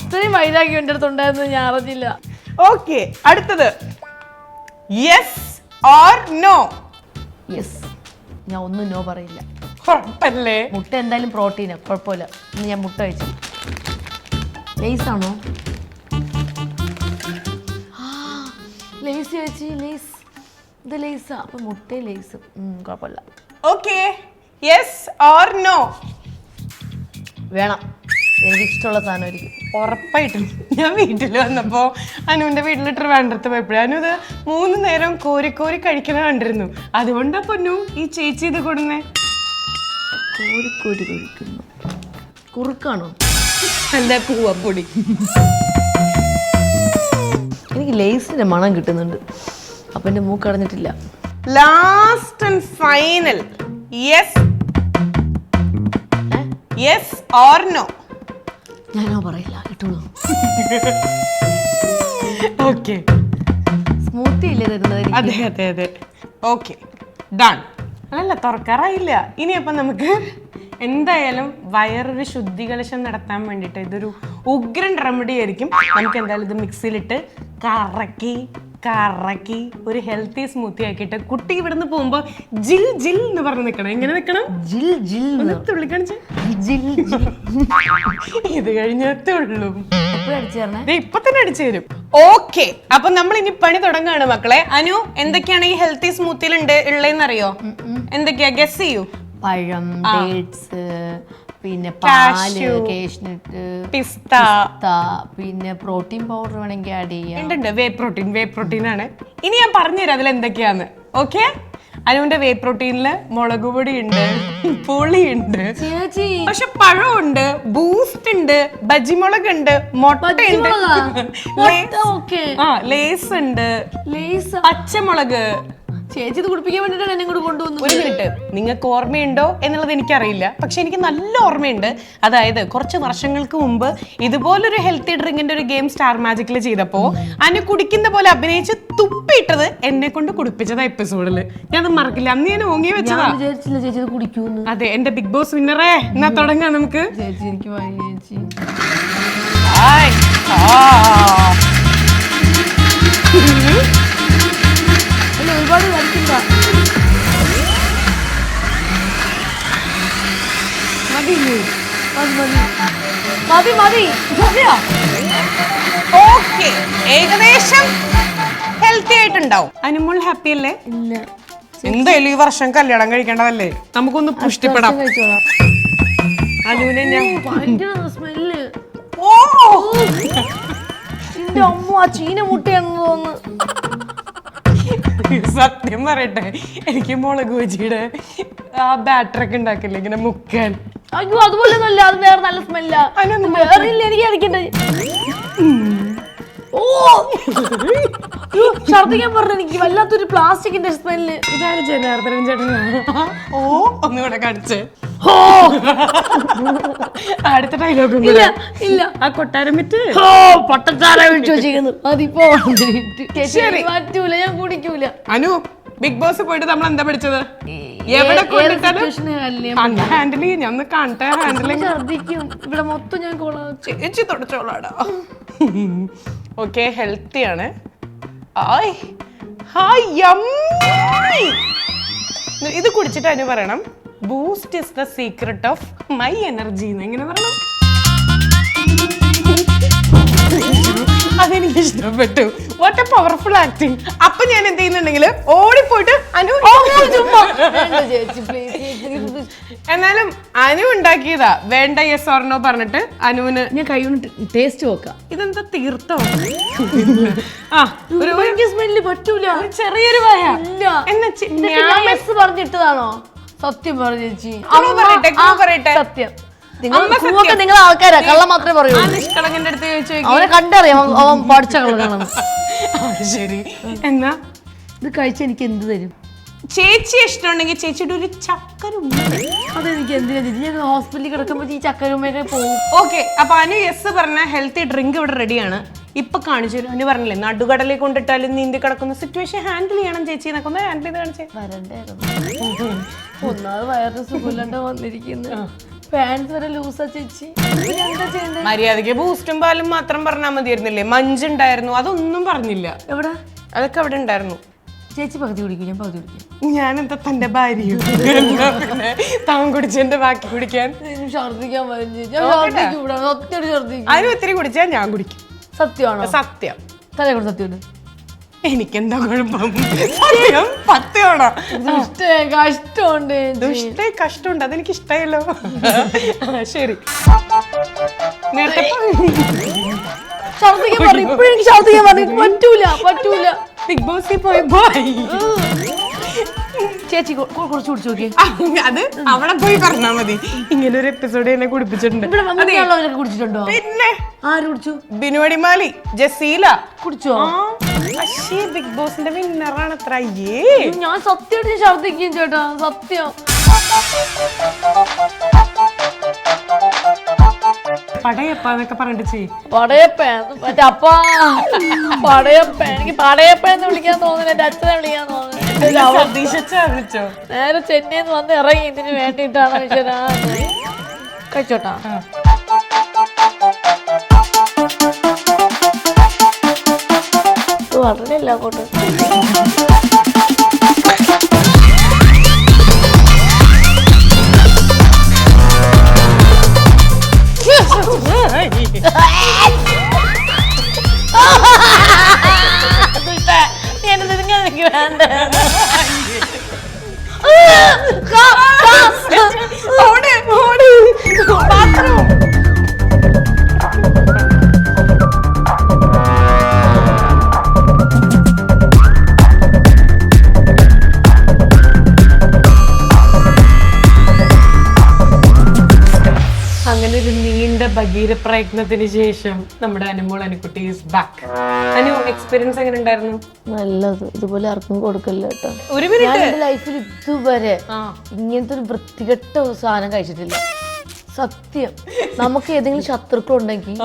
[SPEAKER 2] ഇത്രയും വൈരാഗ്യം എൻ്റെ അടുത്തുണ്ടായിരുന്നു, ഞാൻ അറിഞ്ഞില്ല.
[SPEAKER 1] ഓക്കെ അടുത്തത് യെസ് ഓർ നോ.
[SPEAKER 2] യെസ്. ഞാൻ ഒന്നും നോ പറയില്ല.
[SPEAKER 1] ഉറപ്പല്ലേ?
[SPEAKER 2] മുട്ട എന്തായാലും പ്രോട്ടീനാ, കുഴപ്പമില്ല. ഇന്ന് ഞാൻ മുട്ട കഴിച്ചു. ലേസ് ആണോ? ലേസ് ചേച്ചി, ലേസ്. ഇത് ലേസാ, അപ്പൊ മുട്ടയും ലേസും കുഴപ്പമില്ല.
[SPEAKER 1] Okay yes or no.
[SPEAKER 2] വേണം, എനിക്ക് ഇഷ്ടമുള്ള സാധനമായിരിക്കും.
[SPEAKER 1] ഉറപ്പായിട്ടും. ഞാൻ വീട്ടിൽ വന്നപ്പോ അനുവിന്റെ വീട്ടിൽ ട്രിവാൻഡ്രത്ത് പോയപ്പോഴേ അനു ഇത് 3 നേരം കോരി കോരി കഴിക്കണ കണ്ടിരുന്നു. അതുകൊണ്ടാ പൊന്നു ഈ ചേച്ചി ഇത് കൊടുന്നേ.
[SPEAKER 2] കോരിക്കോരി കഴിക്കുന്നു. കുറുക്കാണോ?
[SPEAKER 1] എന്താ പൂവപ്പൊടി.
[SPEAKER 2] എനിക്ക് ലേസിന്റെ മണം കിട്ടുന്നുണ്ട്, അപ്പൊ എന്റെ മൂക്ക് അടഞ്ഞിട്ടില്ല.
[SPEAKER 1] Last and final yes yes or no.
[SPEAKER 2] ഞാനോ പറയില്ല, ഇട്ടോളൂ.
[SPEAKER 1] ഓക്കെ
[SPEAKER 2] സ്മൂത്തി ഇല്ലേ തരുന്നത്?
[SPEAKER 1] അതെ അതെ അതെ. Okay done. അല്ല തുറക്കാറായില്ല. ഇനി അപ്പം നമുക്ക് എന്തായാലും വയറൊരു ശുദ്ധികലശം നടത്താൻ വേണ്ടിയിട്ട് ഇതൊരു ഉഗ്രൻ റെമഡി ആയിരിക്കും. നമുക്ക് എന്തായാലും ഇത് മിക്സിയിലിട്ട് കറക്കി കറക്കി ഒരു ഹെൽത്തി സ്മൂത്തി ആക്കിയിട്ട് കുട്ടി ഇവിടുന്ന് പോകുമ്പോ ജിൽ ജിൽ എന്ന് പറഞ്ഞ് നിൽക്കണം. എങ്ങനെ നിൽക്കണം?
[SPEAKER 2] ജിൽ ജിൽ
[SPEAKER 1] തുള്ളി കാണിച്ച്
[SPEAKER 2] ജിൽ ജിൽ.
[SPEAKER 1] ഇത് കഴിഞ്ഞത്തേ ഉള്ളൂ. ഇപ്പൊ തന്നെ അടിച്ചു തരും. ഓക്കെ അപ്പൊ നമ്മൾ ഇനി പണി തുടങ്ങുകയാണ് മക്കളെ. അനു, എന്തൊക്കെയാണ് ഈ ഹെൽത്തി സ്മൂത്തിയിൽ ഉള്ളതെന്നറിയോ? എന്തൊക്കെയാ ഗസ് ചെയ്യൂ?
[SPEAKER 2] പഴം, ഡേറ്റ്സ്, പിന്നെ പാല്, കാഷ്നട്ട്,
[SPEAKER 1] പിസ്ത,
[SPEAKER 2] പിന്നെ പ്രോട്ടീൻ പൗഡർ വേണമെങ്കിൽ ആഡ് ചെയ്യാം.
[SPEAKER 1] ഉണ്ട് വേ പ്രോട്ടീൻ ആണ്. ഇനി ഞാൻ പറഞ്ഞുതരാം അതിൽ എന്തൊക്കെയാന്ന്. ഓക്കെ, അനുവിന്റെ വേ പ്രോട്ടീനില് മുളക് പൊടി ഉണ്ട്, പുളിയുണ്ട്, പക്ഷെ പഴമുണ്ട്, ബൂസ്റ്റ് ഉണ്ട്, ബജിമുളക് ഉണ്ട്, മുട്ട ഉണ്ട്, ലേസ് ഉണ്ട്, പച്ചമുളക്.
[SPEAKER 2] ചേച്ചി ഇത് കുടിപ്പിക്കാൻ വേണ്ടിട്ടാണ് എന്നെ കൂടെ കൊണ്ടുവന്നത്.
[SPEAKER 1] ഒരു മിനിറ്റ്, നിങ്ങൾക്ക് ഓർമ്മയുണ്ടോ എന്നുള്ളത് എനിക്കറിയില്ല, പക്ഷെ എനിക്ക് നല്ല ഓർമ്മയുണ്ട്. അതായത് കുറച്ച് വർഷങ്ങൾക്ക് മുമ്പ് ഇതുപോലൊരു ഹെൽത്തി ഡ്രിങ്കിന്റെ ഒരു ഗെയിം സ്റ്റാർ മാജിക്കിൽ ചെയ്തപ്പോ അനു കുടിക്കുന്ന പോലെ അഭിനയിച്ച് തുപ്പിയിട്ടത് എന്നെ കൊണ്ട് കുടിപ്പിച്ചതാ എപ്പിസോഡില്. ഞാൻ അത് മറക്കില്ല. അന്ന് ഞാൻ ഓങ്ങി വെച്ചതാ.
[SPEAKER 2] വിചാരിച്ചില്ല ചേച്ചി ഇത് കുടിക്കൂന്ന്.
[SPEAKER 1] അതെ, എന്റെ ബിഗ് ബോസ് വിന്നറേ. എന്നാ തുടങ്ങാം നമുക്ക്.
[SPEAKER 2] ചേച്ചി എനിക്ക് ചേച്ചി ഒരുപാട് കളിക്കണ്ട. മതി മതി.
[SPEAKER 1] ഓക്കെ, ഏകദേശം ഹെൽത്തി ആയിട്ടുണ്ടാവും. അനുമോൾ ഹാപ്പി അല്ലേ?
[SPEAKER 2] ഇല്ല,
[SPEAKER 1] എന്തായാലും ഈ വർഷം കല്യാണം കഴിക്കേണ്ടതല്ലേ, നമുക്കൊന്ന് പുഷ്ടിപ്പെടാം. അനുവിനെ ഞാൻ
[SPEAKER 2] ഭയങ്കര സ്മെല്ല്.
[SPEAKER 1] ഓ
[SPEAKER 2] എന്റെ അമ്മ, ആ ചീന മുട്ടയാണെന്ന് തോന്നുന്നു.
[SPEAKER 1] സത്യം പറയട്ടെ, എനിക്ക് മുളക് ബജിയുടെ ആ ബാറ്റർ ഒക്കെ ഉണ്ടാക്കില്ലേ ഇങ്ങനെ മുക്കാൻ.
[SPEAKER 2] അയ്യോ അതുപോലെ നല്ല, അത് വേറെ നല്ല സ്മെല്ലാ. വേറെ ഇല്ല, എനിക്ക് അടിക്കണ്ടേ. ഓ ഛർദിക്കാൻ പറഞ്ഞു. എനിക്ക് വല്ലാത്തൊരു പ്ലാസ്റ്റിക്കിന്റെ സ്മെല്ല്.
[SPEAKER 1] ഇതാണ് ജനാർദ്ദനൻ ചേട്ടൻ. ഓ ഒന്നുകൂടെ കാണിച്ച്. അടുത്ത ഡയലോഗും
[SPEAKER 2] ഇല്ല ഇല്ല,
[SPEAKER 1] ആ കൊട്ടാരം വിറ്റ്
[SPEAKER 2] പൊട്ടച്ചാറ വിളിച്ചു വെച്ചിരിക്കുന്നു. അതിപ്പോ പറ്റൂല, ഞാൻ കുടിക്കൂല.
[SPEAKER 1] അനു, ബിഗ് ബോസ് പോയിട്ട് നമ്മൾ എന്താ പഠിച്ചത്? എവിടെ കൊണ്ടിട്ടാലും ഹാൻഡിൽ ചെയ്യും. ഞാൻ ഒന്ന് കാണട്ടെ ഹാൻഡിലിങ്.
[SPEAKER 2] ഛർദിക്കും ഇവിടെ മൊത്തം. ഞാൻ
[SPEAKER 1] ചേച്ചി തുടച്ചോളാടാ. ഓക്കെ, ഹെൽത്തി ആണ്. ഇത് കുടിച്ചിട്ട് അനു പറയണം boost is the secret of my energy. എങ്ങനെ പറയണം? അതെനിക്ക് ഇഷ്ടപ്പെട്ടു. What A powerful acting. അപ്പൊ ഞാൻ എന്ത് ചെയ്യുന്നുണ്ടെങ്കിൽ ഓടിപ്പോയിട്ട് അനു
[SPEAKER 2] ചേച്ചി പ്ലീസ്
[SPEAKER 1] എന്നാലും അനു ഉണ്ടാക്കിയതാ വേണ്ട യെസ് ഓർണോ പറഞ്ഞിട്ട് അനുവിന്
[SPEAKER 2] ഞാൻ കൈ കൊണ്ട് ടേസ്റ്റ് നോക്കാം.
[SPEAKER 1] ഇതെന്താ തീർത്തോ ആ ഒരു
[SPEAKER 2] സ്മെല്ല് പറ്റൂല.
[SPEAKER 1] ചെറിയൊരു വായ
[SPEAKER 2] ഇല്ല.
[SPEAKER 1] എന്നാ
[SPEAKER 2] ഞാൻ മെസ്സ് പറഞ്ഞിട്ടതാണോ? സത്യം പറഞ്ഞു ചേച്ചി.
[SPEAKER 1] പറയട്ടെ
[SPEAKER 2] സത്യം. നിങ്ങൾ ആൾക്കാരാ, കള്ളം മാത്രമേ പറയൂ.
[SPEAKER 1] നിഷ്കളങ്കന്റെ അടുത്ത് ചോദിച്ചു
[SPEAKER 2] അവനെ കണ്ടറിയാം, അവൻ പഠിച്ച കളറാണ്.
[SPEAKER 1] ശരി, എന്നാ
[SPEAKER 2] ഇത് കഴിച്ച എനിക്ക് എന്ത് തരും?
[SPEAKER 1] ചേച്ചി ഇഷ്ടമുണ്ടെങ്കിൽ ചേച്ചിയുടെ ഒരു ചക്കരുമ്മ.
[SPEAKER 2] അതെനിക്ക് എന്തിനാ ചേച്ചി? ഞാൻ ഹോസ്പിറ്റലിൽ കിടക്കുമ്പോ ഈ ചക്കരുമ്മയൊക്കെ പോകും.
[SPEAKER 1] ഓക്കെ, അപ്പൊ അനു യെസ് പറഞ്ഞ ഹെൽത്തി ഡ്രിങ്ക് ഇവിടെ റെഡിയാണ്. ഇപ്പൊ കാണിച്ചു തരും. അനു പറഞ്ഞില്ലേ നടുകടലിൽ കൊണ്ടിട്ടാലും നീന്തി കിടക്കുന്ന സിറ്റുവേഷൻ ഹാൻഡിൽ ചെയ്യണം ചേച്ചി എന്നൊക്കെ ഒന്ന് ഹാൻഡിൽ ചെയ്ത് കാണിച്ചേ.
[SPEAKER 2] വരണ്ടായിരുന്നു. ഒന്നാമത് വയറിന് സുഖമില്ലാണ്ട് വന്നിരിക്കുന്നു. പാൻസ് വരെ ലൂസാ ചേച്ചി. എന്താ ചെയ്യണ്ടേ?
[SPEAKER 1] മര്യാദക്ക് ബൂസ്റ്റും പാലും മാത്രം പറഞ്ഞാൽ മതിയായിരുന്നില്ലേ? മഞ്ചുണ്ടായിരുന്നു, അതൊന്നും പറഞ്ഞില്ല.
[SPEAKER 2] എവിടെ?
[SPEAKER 1] അതൊക്കെ അവിടെ ഉണ്ടായിരുന്നു.
[SPEAKER 2] ചേച്ചി പകുതി കുടിക്കും, ഞാൻ പകുതി കുടിക്കും.
[SPEAKER 1] ഞാനെന്താ തന്റെ ഭാര്യ താൻ കുടിച്ചെന്റെ ബാക്കി കുടിക്കാൻ?
[SPEAKER 2] ഛർദിക്കാൻ വരും ചേച്ചി. സത്യം ഛർദിക്കും.
[SPEAKER 1] അതിന് ഒത്തിരി കുടിച്ചാൽ ഞാൻ കുടിക്കും.
[SPEAKER 2] സത്യമാണോ?
[SPEAKER 1] സത്യം.
[SPEAKER 2] തലേ കൂടെ സത്യം.
[SPEAKER 1] എനിക്കെന്താ കുഴപ്പം? സത്യം സത്യമാണോ?
[SPEAKER 2] കഷ്ടമുണ്ട്.
[SPEAKER 1] കഷ്ടമുണ്ട്, അതെനിക്ക് ഇഷ്ടമായല്ലോ. ശരി, നേരത്തെ
[SPEAKER 2] ഛർദിക്കാൻ പറഞ്ഞു. ഇപ്പോഴെനിക്ക് ഛർദിക്കാൻ പറഞ്ഞു. പറ്റൂല.
[SPEAKER 1] ബിഗ് ബോസിൽ പോയപ്പോ
[SPEAKER 2] ചേച്ചി കുറച്ച് കുടിച്ചു നോക്കിയേ.
[SPEAKER 1] അത് അവിടെ പോയി പറഞ്ഞാ മതി. ഇങ്ങനെ ഒരു എപ്പിസോഡ് എന്നെ കുടിപ്പിച്ചിട്ടുണ്ട്.
[SPEAKER 2] കുടിച്ചിട്ടുണ്ടോ?
[SPEAKER 1] പിന്നെ
[SPEAKER 2] ആര് കുടിച്ചു?
[SPEAKER 1] ബിനുവടിമാലി, ജസീല
[SPEAKER 2] കുടിച്ചോ?
[SPEAKER 1] പക്ഷേ ബിഗ് ബോസിന്റെ വിന്നറാണ് അത്ര.
[SPEAKER 2] ഞാൻ സത്യമായിട്ട് ഛർദിക്കും ചേട്ടാ, സത്യം.
[SPEAKER 1] പടയപ്പാന്നൊക്കെ പറഞ്ഞിട്ട് ചെയ്യും.
[SPEAKER 2] എനിക്ക് പടയപ്പെന്ന് വിളിക്കാൻ തോന്നുന്നു. എന്റെ അച്ഛനെ വിളിക്കാൻ തോന്നുന്നു. നേരെ ചെന്നൈന്ന് വന്ന് ഇറങ്ങി ഇതിന് വേണ്ടിയിട്ടാണ്. കഴിച്ചോട്ടാ. വളരെ ഇല്ല അങ്ങോട്ട്.
[SPEAKER 1] അങ്ങനെ ഒരു നീണ്ട ഭഗീര പ്രയത്നത്തിന് ശേഷം നമ്മുടെ Anumol Anukutty is back. Anu, experience എങ്ങനെ ഉണ്ടായിരുന്നു?
[SPEAKER 2] നല്ലത്. ഇതുപോലെ ആർക്കും കൊടുക്കല്ല കേട്ടോ.
[SPEAKER 1] ഒരു മിനിറ്റ്,
[SPEAKER 2] ലൈഫിൽ ഇതുവരെ ഇങ്ങനത്തെ ഒരു വൃത്തികെട്ട സാധനം കഴിച്ചിട്ടില്ല. സത്യം. നമുക്ക് ഏതെങ്കിലും ശത്രുക്കൾ ഉണ്ടെങ്കിൽ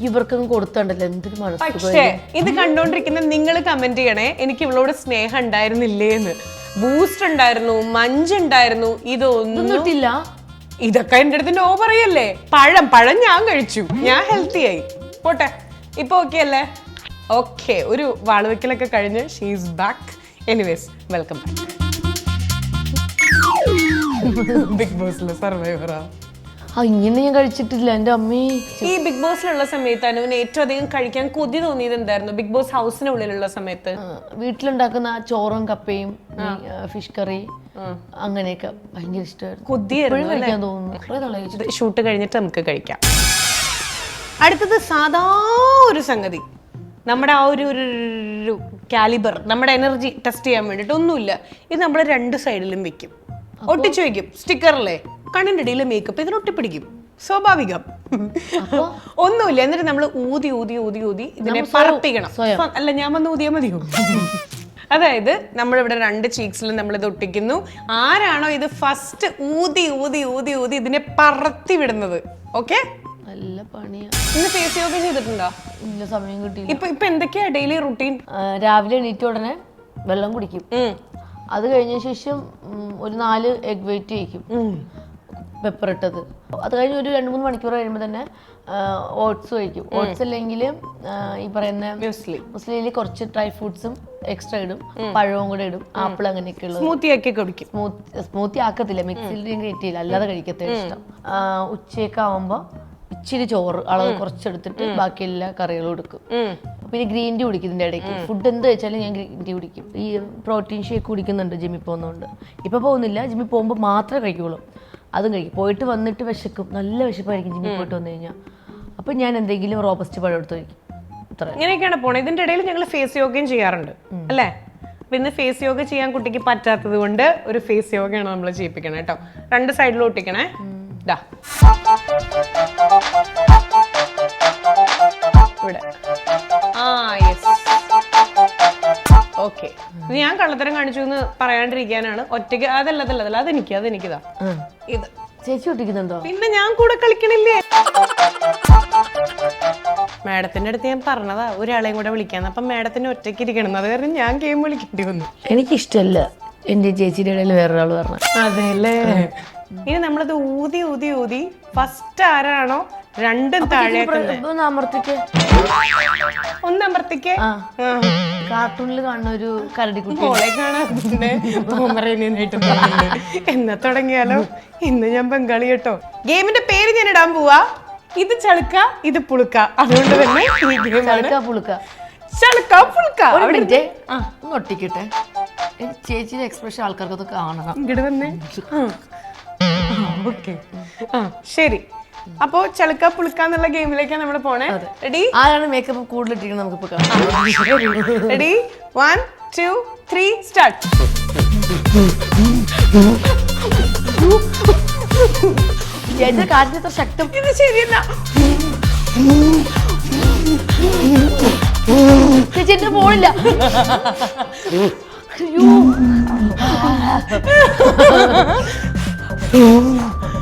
[SPEAKER 2] ഇവർക്കൊന്നും കൊടുത്തണ്ടല്ലോ. എന്തൊരു മനസ്സ്.
[SPEAKER 1] പക്ഷേ ഇത് കണ്ടോണ്ടിരിക്കുന്ന നിങ്ങൾ കമന്റ് ചെയ്യണേ, എനിക്ക് ഇവളോട് സ്നേഹം ഉണ്ടായിരുന്നില്ലേ എന്ന്. ബൂസ്റ്റ് ഉണ്ടായിരുന്നു, മഞ്ച് ഉണ്ടായിരുന്നു, ഇതൊന്നും
[SPEAKER 2] കിട്ടില്ല.
[SPEAKER 1] ഇതൊക്കെ എന്റെ അടുത്ത് നോ പറയല്ലേ. പഴം ഞാൻ കഴിച്ചു, ഞാൻ ഹെൽത്തി ആയി. പോട്ടെ, ഇപ്പൊ ഓക്കെ അല്ലേ? ഓക്കെ, ഒരു വാളുവെക്കലൊക്കെ കഴിഞ്ഞ് she is back. Anyways, welcome back. Big ബോസിലെ സർവൈവറാ.
[SPEAKER 2] ഇങ്ങനെ ഞാൻ കഴിച്ചിട്ടില്ല എന്റെ അമ്മേ.
[SPEAKER 1] ഈ ബിഗ് ബോസിലുള്ള സമയത്ത് അനുവിന് ഏറ്റവും അധികം കഴിക്കാൻ കൊതി തോന്നിയത് എന്തായിരുന്നു? ബിഗ് ബോസ് ഹൗസിനുള്ളിലുള്ള സമയത്ത്
[SPEAKER 2] വീട്ടിലുണ്ടാക്കുന്ന ചോറും കപ്പയും ഫിഷ് കറി അങ്ങനെയൊക്കെ ഭയങ്കര ഇഷ്ടമായിരുന്നു.
[SPEAKER 1] കൊതിയായിരുന്നു
[SPEAKER 2] കഴിക്കാൻ തോന്നുന്നു.
[SPEAKER 1] ഷൂട്ട് കഴിഞ്ഞിട്ട് നമുക്ക് കഴിക്കാം. അടുത്തത് സാധാ ഒരു സംഗതി, നമ്മുടെ ആ ഒരു കാലിബർ, നമ്മുടെ എനർജി ടെസ്റ്റ് ചെയ്യാൻ വേണ്ടിട്ട് ഒന്നുമില്ല. ഇത് നമ്മൾ രണ്ട് സൈഡിലും വെക്കും, ഒട്ടിച്ചു വെക്കും. സ്റ്റിക്കറിലെ കണ്ണിന്റെ ഇടയിൽ മേക്കപ്പ് ഇതിന് ഒട്ടിപ്പിടിക്കും, സ്വാഭാവികം. ഒന്നുമില്ല. എന്നിട്ട് നമ്മൾ ഊതി ഊതി ഊതി ഊതി ഇതിനെ പറപ്പിക്കണം. അല്ല, ഞാൻ വന്ന് ഊതിയാ മതിയോ? അതായത് നമ്മളിവിടെ രണ്ട് ചീക്സിലും നമ്മൾ ഇത് ഒട്ടിക്കുന്നു. ആരാണോ ഇത് ഫസ്റ്റ് ഊതി ഊതി ഊതി ഊതി ഇതിനെ പറത്തി വിടുന്നത്. ഓക്കെ,
[SPEAKER 2] നല്ല പണിയാ.
[SPEAKER 1] ഇന്ന് ഫേസ് യോഗ ചെയ്തിട്ടുണ്ടോ?
[SPEAKER 2] ഇല്ല, സമയം കിട്ടിയില്ല.
[SPEAKER 1] ഇപ്പൊ എന്തൊക്കെയാ ഡെയിലി റുട്ടീൻ?
[SPEAKER 2] രാവിലെ എണീറ്റ ഉടനെ വെള്ളം കുടിക്കും. അത് കഴിഞ്ഞ ശേഷം ഒരു 4 എഗ് വെയിറ്റ് കഴിക്കും, പെപ്പർ ഇട്ടത്. അത് കഴിഞ്ഞ് ഒരു 2-3 മണിക്കൂർ കഴിയുമ്പോൾ തന്നെ ഓട്സ് കഴിക്കും. ഓട്സ് അല്ലെങ്കിൽ ഈ പറയുന്ന മുസ്ലിയിൽ കുറച്ച് ഡ്രൈ ഫ്രൂട്ട്സും എക്സ്ട്രാ ഇടും, പഴവും കൂടെ ഇടും, ആപ്പിൾ അങ്ങനെയൊക്കെ ഉള്ളത്. സ്മൂത്തി ആക്കത്തില്ല, മിക്സിയിൽ ഗ്രേറ്റ് ചെയ്യില്ല, അല്ലാതെ കഴിക്കത്തേ ഇഷ്ടം. ഉച്ചയൊക്കെ ആവുമ്പോൾ ഇച്ചിരി ചോറ് അളവ് കുറച്ചെടുത്തിട്ട് ബാക്കി എല്ലാ കറികളും എടുക്കും. പിന്നെ ഗ്രീൻ ടീ കുടിക്കും ഇതിൻ്റെ ഇടയ്ക്ക്. ഫുഡ് എന്ത് വെച്ചാലും ഞാൻ ഗ്രീൻ ടീ കുടിക്കും. ഈ പ്രോട്ടീൻ ഷേക്ക് കുടിക്കുന്നുണ്ട് ജിമ്മിൽ പോകുന്നതുകൊണ്ട്. ഇപ്പോൾ പോകുന്നില്ല, ജിമ്മിൽ പോകുമ്പോൾ മാത്രമേ കഴിക്കുള്ളൂ. അതും കഴിക്കും. പോയിട്ട് വന്നിട്ട് വിശക്കും, നല്ല വിശപ്പായിരിക്കും ജിമ്മിൽ പോയിട്ട് വന്നു കഴിഞ്ഞാൽ. അപ്പം ഞാൻ എന്തെങ്കിലും റോബസ്റ്റ് പഴം എടുത്ത് കഴിക്കും. ഇത്ര
[SPEAKER 1] ഇങ്ങനെയൊക്കെയാണ് പോണത്. ഇതിന്റെ ഇടയിൽ ഞങ്ങൾ ഫേസ് യോഗയും ചെയ്യാറുണ്ട് അല്ലേ? അപ്പൊ ഇന്ന് ഫേസ് യോഗ ചെയ്യാൻ കുട്ടിക്ക് പറ്റാത്തത് കൊണ്ട് ഒരു ഫേസ് യോഗയാണ് നമ്മൾ ചെയ്യിപ്പിക്കണേ കേട്ടോ. 2 സൈഡിലും ഒട്ടിക്കണേ. ദാ ഇവിടെ. Yes, okay. ഇത് ഞാൻ കള്ളത്തരം കാണിച്ചു എന്ന് പറയാണ്ടിരിക്കാനാണ്. ഒറ്റയ്ക്ക് അതല്ല അതെനിക്കിതാ ഇത്.
[SPEAKER 2] ചേച്ചി ഒട്ടിക്കുന്നുണ്ടോ?
[SPEAKER 1] പിന്നെ ഞാൻ കൂടെ കളിക്കണില്ലേ? മാഡത്തിന്റെ അടുത്ത് ഞാൻ പറഞ്ഞതാ ഒരാളെയും കൂടെ വിളിക്കാന്ന്. അപ്പൊ മാഡത്തിന് ഒറ്റയ്ക്ക് ഇരിക്കണം, അത് കാരണം ഞാൻ ഗെയിം വിളിക്കേണ്ടി വന്നു.
[SPEAKER 2] എനിക്കിഷ്ടമല്ല എന്റെ ചേച്ചിയുടെ ഇടയിൽ വേറൊരാൾ പറഞ്ഞു.
[SPEAKER 1] അതെല്ലേ? ഇനി നമ്മളത് ഊതി ഊതി ഊതി ഫസ്റ്റ് ആരാണോ രണ്ടും താഴെ ഒന്നമർത്തിക്ക്.
[SPEAKER 2] കാർട്ടൂണിൽ കാണുന്ന ഒരു കരടിക്കുട്ടി
[SPEAKER 1] മോളെ കാണാറുണ്ട് എന്നാ തുടങ്ങിയാലോ? ഇന്ന് ഞാൻ ബംഗാളി കേട്ടോ. ഗെയിമിന്റെ പേര് ഞാൻ ഇടാൻ പോവാ. ഇത് ചളുക്ക, ഇത് പുളുക്ക. അതുകൊണ്ട് തന്നെ
[SPEAKER 2] ഒട്ടിക്കട്ടെ. ചേച്ചിയുടെ എക്സ്പ്രഷൻ ആൾക്കാർക്ക് കാണണം.
[SPEAKER 1] ഇങ്ങോട്ട് വന്നേ. ഓക്കെ, ശരി. അപ്പോ ചളുക്ക പുളുക്ക എന്നുള്ള ഗെയിമിലേക്കാണ് നമ്മൾ പോണേ. റെഡി?
[SPEAKER 2] ആരാണ് മേക്കപ്പ് കൂടുതൽ ഇട്ടിരിക്കുന്നത് നമുക്കിപ്പോ കാണാം.
[SPEAKER 1] റെഡി? 1 2 3 സ്റ്റാർട്ട്.
[SPEAKER 2] ചേച്ചിയുടെ കാറ്റിന് എത്ര ശക്തം.
[SPEAKER 1] ഇത് ശരിയല്ല.
[SPEAKER 2] ചേച്ചി എന്റെ പോണില്ല.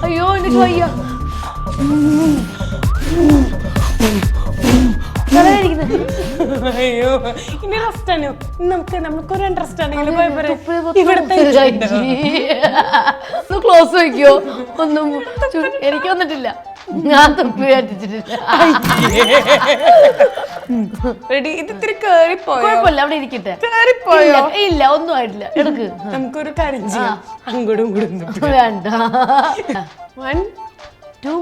[SPEAKER 2] അയ്യോ എനിക്ക് വയ്യ.
[SPEAKER 1] അയ്യോ, ഇനി റെസ്റ്റ് ആണ്. നമുക്കൊരു അണ്ടർസ്റ്റാൻഡിംഗ്
[SPEAKER 2] ക്ലോസ് വയ്ക്കോ? ഒന്നും എനിക്ക് വന്നിട്ടില്ല. ഞാൻ തുപ്പി അടിച്ചിട്ടില്ല.
[SPEAKER 1] റെഡി? ഇത് ഇത്തിരി കേറിപ്പോയോ?
[SPEAKER 2] കുഴപ്പമില്ല, അവിടെ ഇരിക്കട്ടെ.
[SPEAKER 1] കേറിപ്പോയോ?
[SPEAKER 2] ഇല്ല, ഒന്നും ആയിട്ടില്ല. എടുക്ക്.
[SPEAKER 1] നമുക്കൊരു കാര്യം ചെയ്യാം. അങ്ങോട്ടും ഇങ്ങോട്ടും
[SPEAKER 2] വേണ്ട.
[SPEAKER 1] 1 2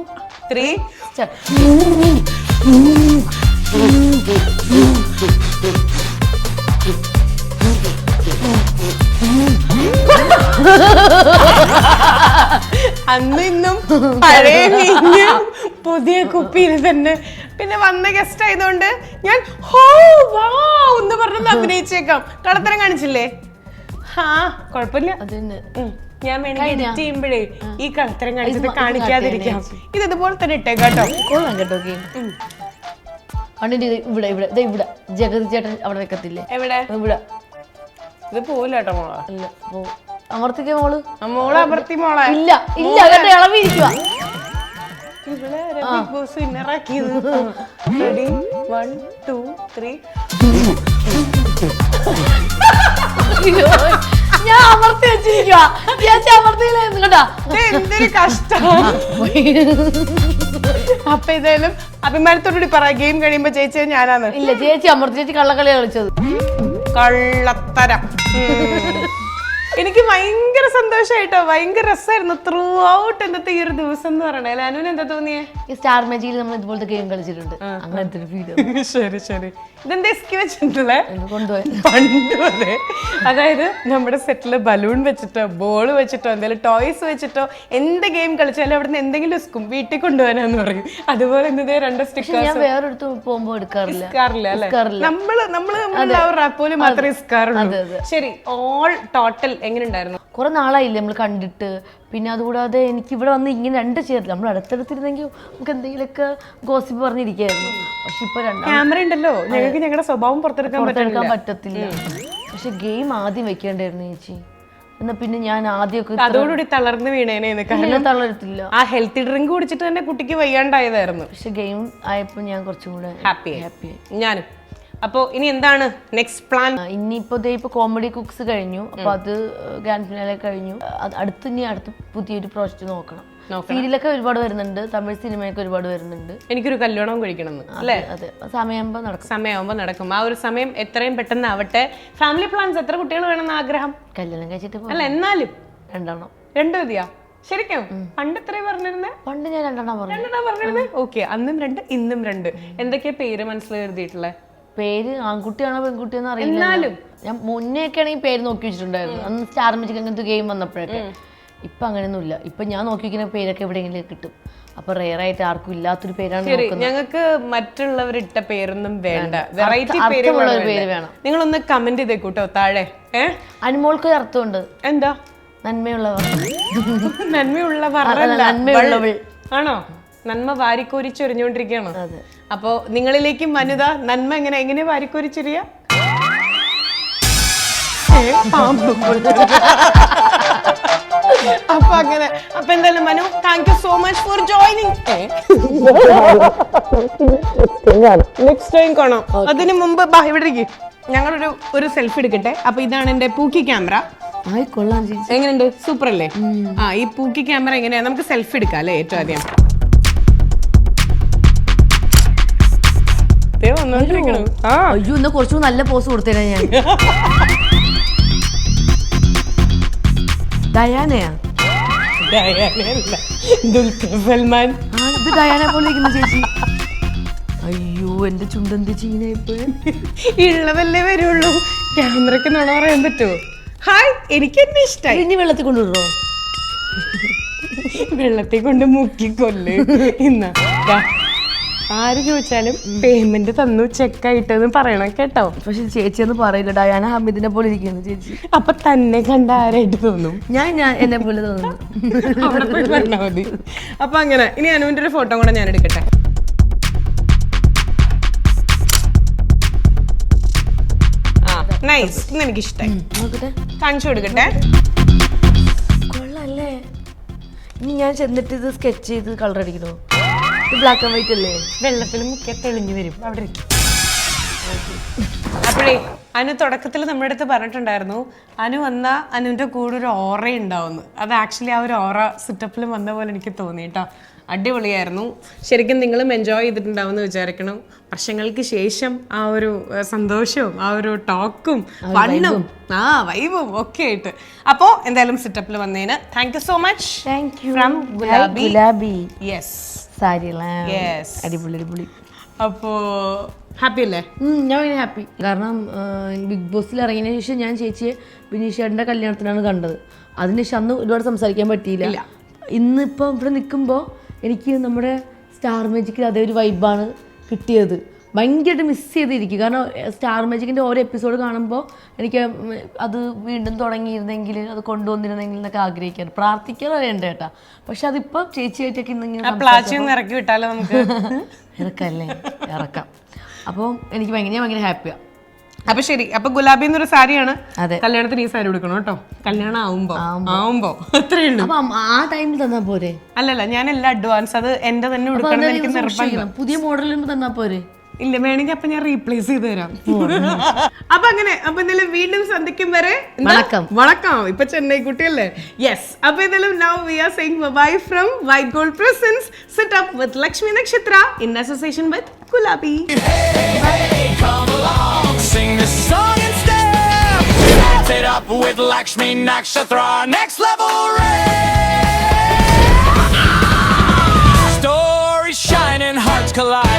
[SPEAKER 1] 3 അന്ന് ഇന്നും പഴയ മീഞ്ഞ് പുതിയ കുപ്പിയിൽ തന്നെ. പിന്നെ വന്ന ഗസ്റ്റ് ആയതുകൊണ്ട് ഞാൻ ഹോ വാ എന്ന് പറഞ്ഞൊന്ന് അഭിനയിച്ചേക്കാം. കള്ളത്തരം കാണിച്ചില്ലേ? കുഴപ്പമില്ല. ഞാൻ വേണമെങ്കിൽ എഡിറ്റ് ചെയ്യുമ്പോഴേ ഈ കള്ളത്തരം കാണിച്ചത് കാണിക്കാതിരിക്കാം. ഇത് ഇതുപോലെ തന്നെ ഇട്ടേക്കാട്ടോ.
[SPEAKER 2] ഇവിടെ ഇവിടെ ഇവിടെ ജഗതി ചേട്ടൻ അവിടെ വെക്കത്തില്ലേ?
[SPEAKER 1] എവിടെ?
[SPEAKER 2] ഇവിടെ.
[SPEAKER 1] ഇത് പോവില്ല കേട്ടോ മോളെ.
[SPEAKER 2] അല്ല, അമർത്തിക്ക മോള്.
[SPEAKER 1] മോള് അമർത്തി മോളെ.
[SPEAKER 2] ഇല്ല ഇല്ല, കേട്ടോ, ഇളവിരിക്കുക.
[SPEAKER 1] റെഡി? 1 2 3
[SPEAKER 2] ഞാൻ അമർത്തി വെച്ചിരിക്കുക. ചേച്ചി അമർത്തിയില്ലായിരുന്നു കേട്ടാ.
[SPEAKER 1] എന്തൊരു കഷ്ടം. അപ്പൊ ഇതായാലും അഭിമാനത്തോടുകൂടി പറ, ഗെയിം കഴിയുമ്പോ ചേച്ചി ഞാനാണ്.
[SPEAKER 2] ഇല്ല, ചേച്ചി അമർത്തി. ചേച്ചി കള്ളക്കളി കളിച്ചത്.
[SPEAKER 1] കള്ളത്തരം. എനിക്ക് ഭയങ്കര സന്തോഷമായിട്ടോ, ഭയങ്കര രസമായിരുന്നു ത്രൂ ഔട്ട് ഇന്നത്തെ ഈ ഒരു ദിവസം എന്ന് പറയണേ. അനുവിന് എന്താ തോന്നിയേ?
[SPEAKER 2] ഈ സ്റ്റാർ മാജിക്കിൽ നമ്മൾ ഇതുപോലത്തെ ഗെയിം കളിച്ചിട്ടുണ്ട്, അങ്ങനത്തെ ഒരു ഫീൽ.
[SPEAKER 1] ശരി ശരി. ഇതെന്താ എസ്കി വെച്ചിട്ടുള്ളേ?
[SPEAKER 2] കൊണ്ടുപോയി
[SPEAKER 1] പണ്ട് വരെ. അതായത് നമ്മുടെ സെറ്റില് ബലൂൺ വെച്ചിട്ടോ ബോൾ വെച്ചിട്ടോ എന്തെങ്കിലും ടോയ്സ് വെച്ചിട്ടോ എന്ത് ഗെയിം കളിച്ചാലും അവിടുന്ന് എന്തെങ്കിലും സ്കും വീട്ടിൽ കൊണ്ടുപോകാനാന്ന് പറയും. അതുപോലെ ഇന്നത്തെ 2 സ്റ്റിക്കേഴ്സ്
[SPEAKER 2] ഞാൻ വേറെടുത്ത് പോകുമ്പോ എടുക്കാറില്ല.
[SPEAKER 1] നമ്മള് റാപ്പോല് മാത്രമേ ഇസ്കാറുള്ളൂ. ശരി, ഓൾ ടോട്ടൽ എങ്ങനെ ഉണ്ടായിരുന്നു?
[SPEAKER 2] കുറെ നാളായില്ലേ നമ്മൾ കണ്ടിട്ട്. പിന്നെ അതുകൂടാതെ എനിക്ക് ഇവിടെ വന്ന് ഇങ്ങനെ 2 ചേർത്തില്ല. നമ്മൾ അടുത്തടുത്തിരുന്നെങ്കിൽ നമുക്ക് എന്തെങ്കിലുമൊക്കെ ഗോസിപ്പ് പറഞ്ഞിരിക്കായിരുന്നു. പക്ഷെ ഇപ്പൊ
[SPEAKER 1] ക്യാമറ ഉണ്ടല്ലോ, ഞങ്ങൾക്ക് ഞങ്ങളുടെ സ്വഭാവം പുറത്തെടുക്കാൻ
[SPEAKER 2] പറ്റത്തില്ല. പക്ഷെ ഗെയിം ആദ്യം വെക്കേണ്ടായിരുന്നു ചേച്ചി. എന്നാ പിന്നെ ഞാൻ ആദ്യമൊക്കെ
[SPEAKER 1] അതോടുകൂടി തളർന്ന് വീണേനെ. കാരണം
[SPEAKER 2] തളരത്തില്ല.
[SPEAKER 1] ആ ഹെൽത്തി ഡ്രിങ്ക് കുടിച്ചിട്ട് തന്നെ കുട്ടിക്ക് വയ്യാണ്ടായതായിരുന്നു.
[SPEAKER 2] പക്ഷെ ഗെയിം ആയപ്പോ ഞാൻ കുറച്ചും കൂടെ
[SPEAKER 1] ഹാപ്പി. ഞാനും. അപ്പോ ഇനി എന്താണ് നെക്സ്റ്റ് പ്ലാൻ?
[SPEAKER 2] ഇനിയിപ്പോ ഇപ്പൊ കോമഡി കുക്സ് കഴിഞ്ഞു. അപ്പൊ അത് ഗ്രാൻഡ് ഫിനാലെ കഴിഞ്ഞു. അടുത്ത പുതിയൊരു പ്രോജക്റ്റ് നോക്കണം. സീരിയലൊക്കെ ഒരുപാട് വരുന്നുണ്ട്, തമിഴ് സിനിമയൊക്കെ ഒരുപാട് വരുന്നുണ്ട്.
[SPEAKER 1] എനിക്കൊരു കല്യാണം കഴിക്കണം അല്ലേ?
[SPEAKER 2] അതെ, സമയമാകുമ്പോ നടക്കും.
[SPEAKER 1] ആ ഒരു സമയം എത്രയും പെട്ടെന്ന് ആവട്ടെ. ഫാമിലി പ്ലാൻസ് എത്ര കുട്ടികൾ വേണമെന്ന് ആഗ്രഹം?
[SPEAKER 2] കല്യാണം കഴിച്ചിട്ട്
[SPEAKER 1] അല്ല, എന്നാലും
[SPEAKER 2] 2
[SPEAKER 1] മതിയാ? ശരിക്കും പണ്ട് എത്രയും പറഞ്ഞിരുന്നേ?
[SPEAKER 2] പണ്ട് ഞാൻ 2
[SPEAKER 1] പറഞ്ഞിരുന്നേ. ഓക്കെ, അന്നും 2 ഇന്നും 2. എന്തൊക്കെയാ പേര് മനസ്സിൽ എഴുതിയിട്ടുള്ളത്?
[SPEAKER 2] പേര് ആൺകുട്ടിയാണോ പെൺകുട്ടിയാണോ അറിയില്ല. ഞാൻ മുന്നേ ഒക്കെ ആണെങ്കിൽ പേര് നോക്കി വെച്ചിട്ടുണ്ടായിരുന്നു, അന്ന് സ്റ്റാർ മാജിക് അങ്ങനത്തെ ഗെയിം വന്നപ്പോഴൊക്കെ. ഇപ്പൊ അങ്ങനെയൊന്നുമില്ല. ഇപ്പൊ ഞാൻ നോക്കി വെക്കുന്ന പേരൊക്കെ എവിടെയെങ്കിലും കിട്ടും. അപ്പൊ റെയർ ആയിട്ട് ആർക്കും ഇല്ലാത്തൊരു പേരാണ് നോക്കുന്നത്.
[SPEAKER 1] ഞങ്ങൾക്ക് മറ്റുള്ളവരിട്ട പേരൊന്നും വേണ്ട, വെറൈറ്റി പേര്
[SPEAKER 2] വേണം.
[SPEAKER 1] നിങ്ങളൊന്ന് കമന്റ് ചെയ്തേക്കൂട്ടോ താഴെ.
[SPEAKER 2] അനുമോൾക്ക് ഒരു അർത്ഥമുണ്ട്.
[SPEAKER 1] എന്താ?
[SPEAKER 2] നന്മയുള്ളവർ.
[SPEAKER 1] നന്മയുള്ളവർ
[SPEAKER 2] നന്മയുള്ളവൾ
[SPEAKER 1] ആണോ? നന്മ വാരിക്കോരിച്ചൊരിഞ്ഞോണ്ടിരിക്കുകയാണ്. അപ്പോ നിങ്ങളിലേക്കും വനിത നന്മ എങ്ങനെ വാരിക്കോരിച്ചെറിയ? അപ്പൊ അങ്ങനെ. അപ്പൊ എന്തായാലും Manu, thank you so much for joining. Next time കാണാം. അതിന് മുമ്പ് ഇവിടെ ഇരിക്കും, ഞങ്ങളൊരു സെൽഫി എടുക്കട്ടെ. അപ്പൊ ഇതാണ് എന്റെ പൂക്കി ക്യാമറ. എങ്ങനെയുണ്ട്? സൂപ്പർ അല്ലേ? ഈ പൂക്കി ക്യാമറ എങ്ങനെയാ? നമുക്ക് സെൽഫി എടുക്കാം അല്ലേ ഏറ്റവും ആദ്യം.
[SPEAKER 2] അയ്യോ, എന്നാ കുറച്ചു നല്ല പോസ് കൊടുത്തേരാ ഞാൻ. ഡയാനയാ?
[SPEAKER 1] ഡയാനയല്ല, ദുൽഖർ സൽമാൻ.
[SPEAKER 2] ഇത് ഡയാന പോലെ ഇരിക്കുന്ന ചേച്ചി. അയ്യോ, എന്റെ ചുണ്ടെന്ത് ചീനായിപ്പോ.
[SPEAKER 1] ഉള്ളതല്ലേ വരുള്ളൂ, ക്യാമറക്ക് നുണ പറയാൻ പറ്റുമോ? ഹായ്, എനിക്ക് എന്നെ ഇഷ്ടമായി.
[SPEAKER 2] ഇനി വെള്ളത്തിൽ കൊണ്ടുവിടോ?
[SPEAKER 1] വെള്ളത്തിൽ കൊണ്ട് മുക്കിക്കൊല്ല്. ഇന്ന് ആര് ചോദിച്ചാലും പേയ്മെന്റ് തന്നു, ചെക്കായിട്ടെന്ന് പറയണം കേട്ടോ.
[SPEAKER 2] പക്ഷെ ചേച്ചി ഒന്നും പറയില്ല, ഡയാന ഹമീദിനെ പോലെ ഇരിക്കുന്നു ചേച്ചി.
[SPEAKER 1] അപ്പൊ തന്നെ കണ്ട ആരായിട്ട് തോന്നും?
[SPEAKER 2] ഞാൻ എന്നെ പോലെ തോന്നുന്നു.
[SPEAKER 1] അവിടെ പോയി പറഞ്ഞാൽ മതി. അപ്പൊ അങ്ങനെ. ഇനി അനുവിന്റെ ഒരു ഫോട്ടോ കൂടെ ഞാൻ എടുക്കട്ടെ. നൈസ്, ഇന്ന് എനിക്ക് ഇഷ്ടമായി. കാണിച്ചു കൊടുക്കട്ടെ.
[SPEAKER 2] കൊള്ളാല്ലേ? ഇനി ഞാൻ ചെന്നിട്ട് ഇത് സ്കെച്ച് ചെയ്ത് കളർ അടിക്കണോ? ബ്ലാക്ക് ആൻഡ് വൈറ്റ് അല്ലേ?
[SPEAKER 1] വെള്ളത്തിൽ മുക്കിയ തെളിഞ്ഞു വരും. അവിടെ അപ്പോഴേ അനു തുടക്കത്തിൽ നമ്മുടെ അടുത്ത് പറഞ്ഞിട്ടുണ്ടായിരുന്നു, അനു വന്നാ അനുവിന്റെ കൂടെ ഒരു ഓറ ഉണ്ടാവുന്നു. അത് ആക്ച്വലി ആ ഒരു ഓറ സിറ്റപ്പിൽ വന്ന പോലെ എനിക്ക് തോന്നി കേട്ടോ. അടിപൊളിയായിരുന്നു. ശരിക്കും നിങ്ങളും എൻജോയ് ചെയ്തിട്ടുണ്ടാവും എന്ന് വിചാരിക്കണം. വർഷങ്ങൾക്ക് ശേഷം ആ ഒരു സന്തോഷവും ആ ഒരു ടോക്കും വണ്ണും വൈബും ഒക്കെ ആയിട്ട്. അപ്പോ എന്തായാലും സിറ്റപ്പിൽ വന്നതിന് thank you so much. From gulabi. Yes,
[SPEAKER 2] അടിപൊളി.
[SPEAKER 1] അപ്പോ ഹാപ്പി അല്ലേ?
[SPEAKER 2] ഞാൻ ഭയങ്കര ഹാപ്പി. കാരണം ബിഗ് ബോസിൽ ഇറങ്ങിയതിനു ശേഷം ഞാൻ ചേച്ചിയെ ബിനീഷേട്ടൻ്റെ കല്യാണത്തിനാണ് കണ്ടത്. അതിനുശേഷം അന്ന് ഒരുപാട് സംസാരിക്കാൻ പറ്റിയില്ല. ഇന്നിപ്പം ഇവിടെ നിൽക്കുമ്പോൾ എനിക്ക് നമ്മുടെ സ്റ്റാർ മാജിക്കിൽ അതേ ഒരു വൈബാണ് കിട്ടിയത്. ഭയങ്കരമായിട്ട് മിസ് ചെയ്തിരിക്കും. കാരണം സ്റ്റാർ മാജിക്കിൻ്റെ ഓരോ എപ്പിസോഡ് കാണുമ്പോൾ എനിക്ക് അത് വീണ്ടും തുടങ്ങിയിരുന്നെങ്കിൽ, അത് കൊണ്ടുവന്നിരുന്നെങ്കിൽ എന്നൊക്കെ ആഗ്രഹിക്കാറ്, പ്രാർത്ഥിക്കാൻ അറിയണ്ട കേട്ടാ. പക്ഷെ അതിപ്പോൾ ചേച്ചിയായിട്ടൊക്കെ
[SPEAKER 1] ഇന്നിങ്ങനെ ഇറക്കി വിട്ടാലോ നമുക്ക്?
[SPEAKER 2] ഇറക്കല്ലേ, ഇറക്കാം. അപ്പോൾ എനിക്ക് ഭയങ്കര ഹാപ്പിയാണ്.
[SPEAKER 1] അപ്പൊ ശരി. അപ്പൊ ഗുലാബി എന്നൊരു സാരിയാണ്. കല്യാണത്തിന് ഈ സാരി കൊടുക്കണം കേട്ടോ. കല്യാണം ആവുമ്പോ അത്രേ ഉള്ളൂ.
[SPEAKER 2] ആ ടൈമിൽ തന്നാ പോരെ?
[SPEAKER 1] അല്ലല്ല, ഞാൻ എല്ലാം അഡ്വാൻസ് അത് എന്റെ തന്നെ കൊടുക്കണം. എനിക്ക് നിർബന്ധം.
[SPEAKER 2] പുതിയ മോഡലിൽ തന്നാ പോരെ?
[SPEAKER 1] ഇല്ല, വേണമെങ്കിൽ അപ്പൊ ഞാൻ റീപ്ലേസ് ചെയ്ത് തരാം. അപ്പൊ അങ്ങനെ. അപ്പൊ എന്തായാലും വീണ്ടും സന്ധിക്കും വരെ വണക്കം. ഇപ്പൊ ചെന്നൈ കുട്ടിയല്ലേ? യെസ്. അപ്പൊ എന്തായാലും now we are saying bye from White Gold Presents Sit Up with Lakshmi Nakshatra in association with Gulabi.
[SPEAKER 3] Hey, come along, sing this song and step. Sit up with Lakshmi Nakshatra, next level rain. Stories shining, hearts collide.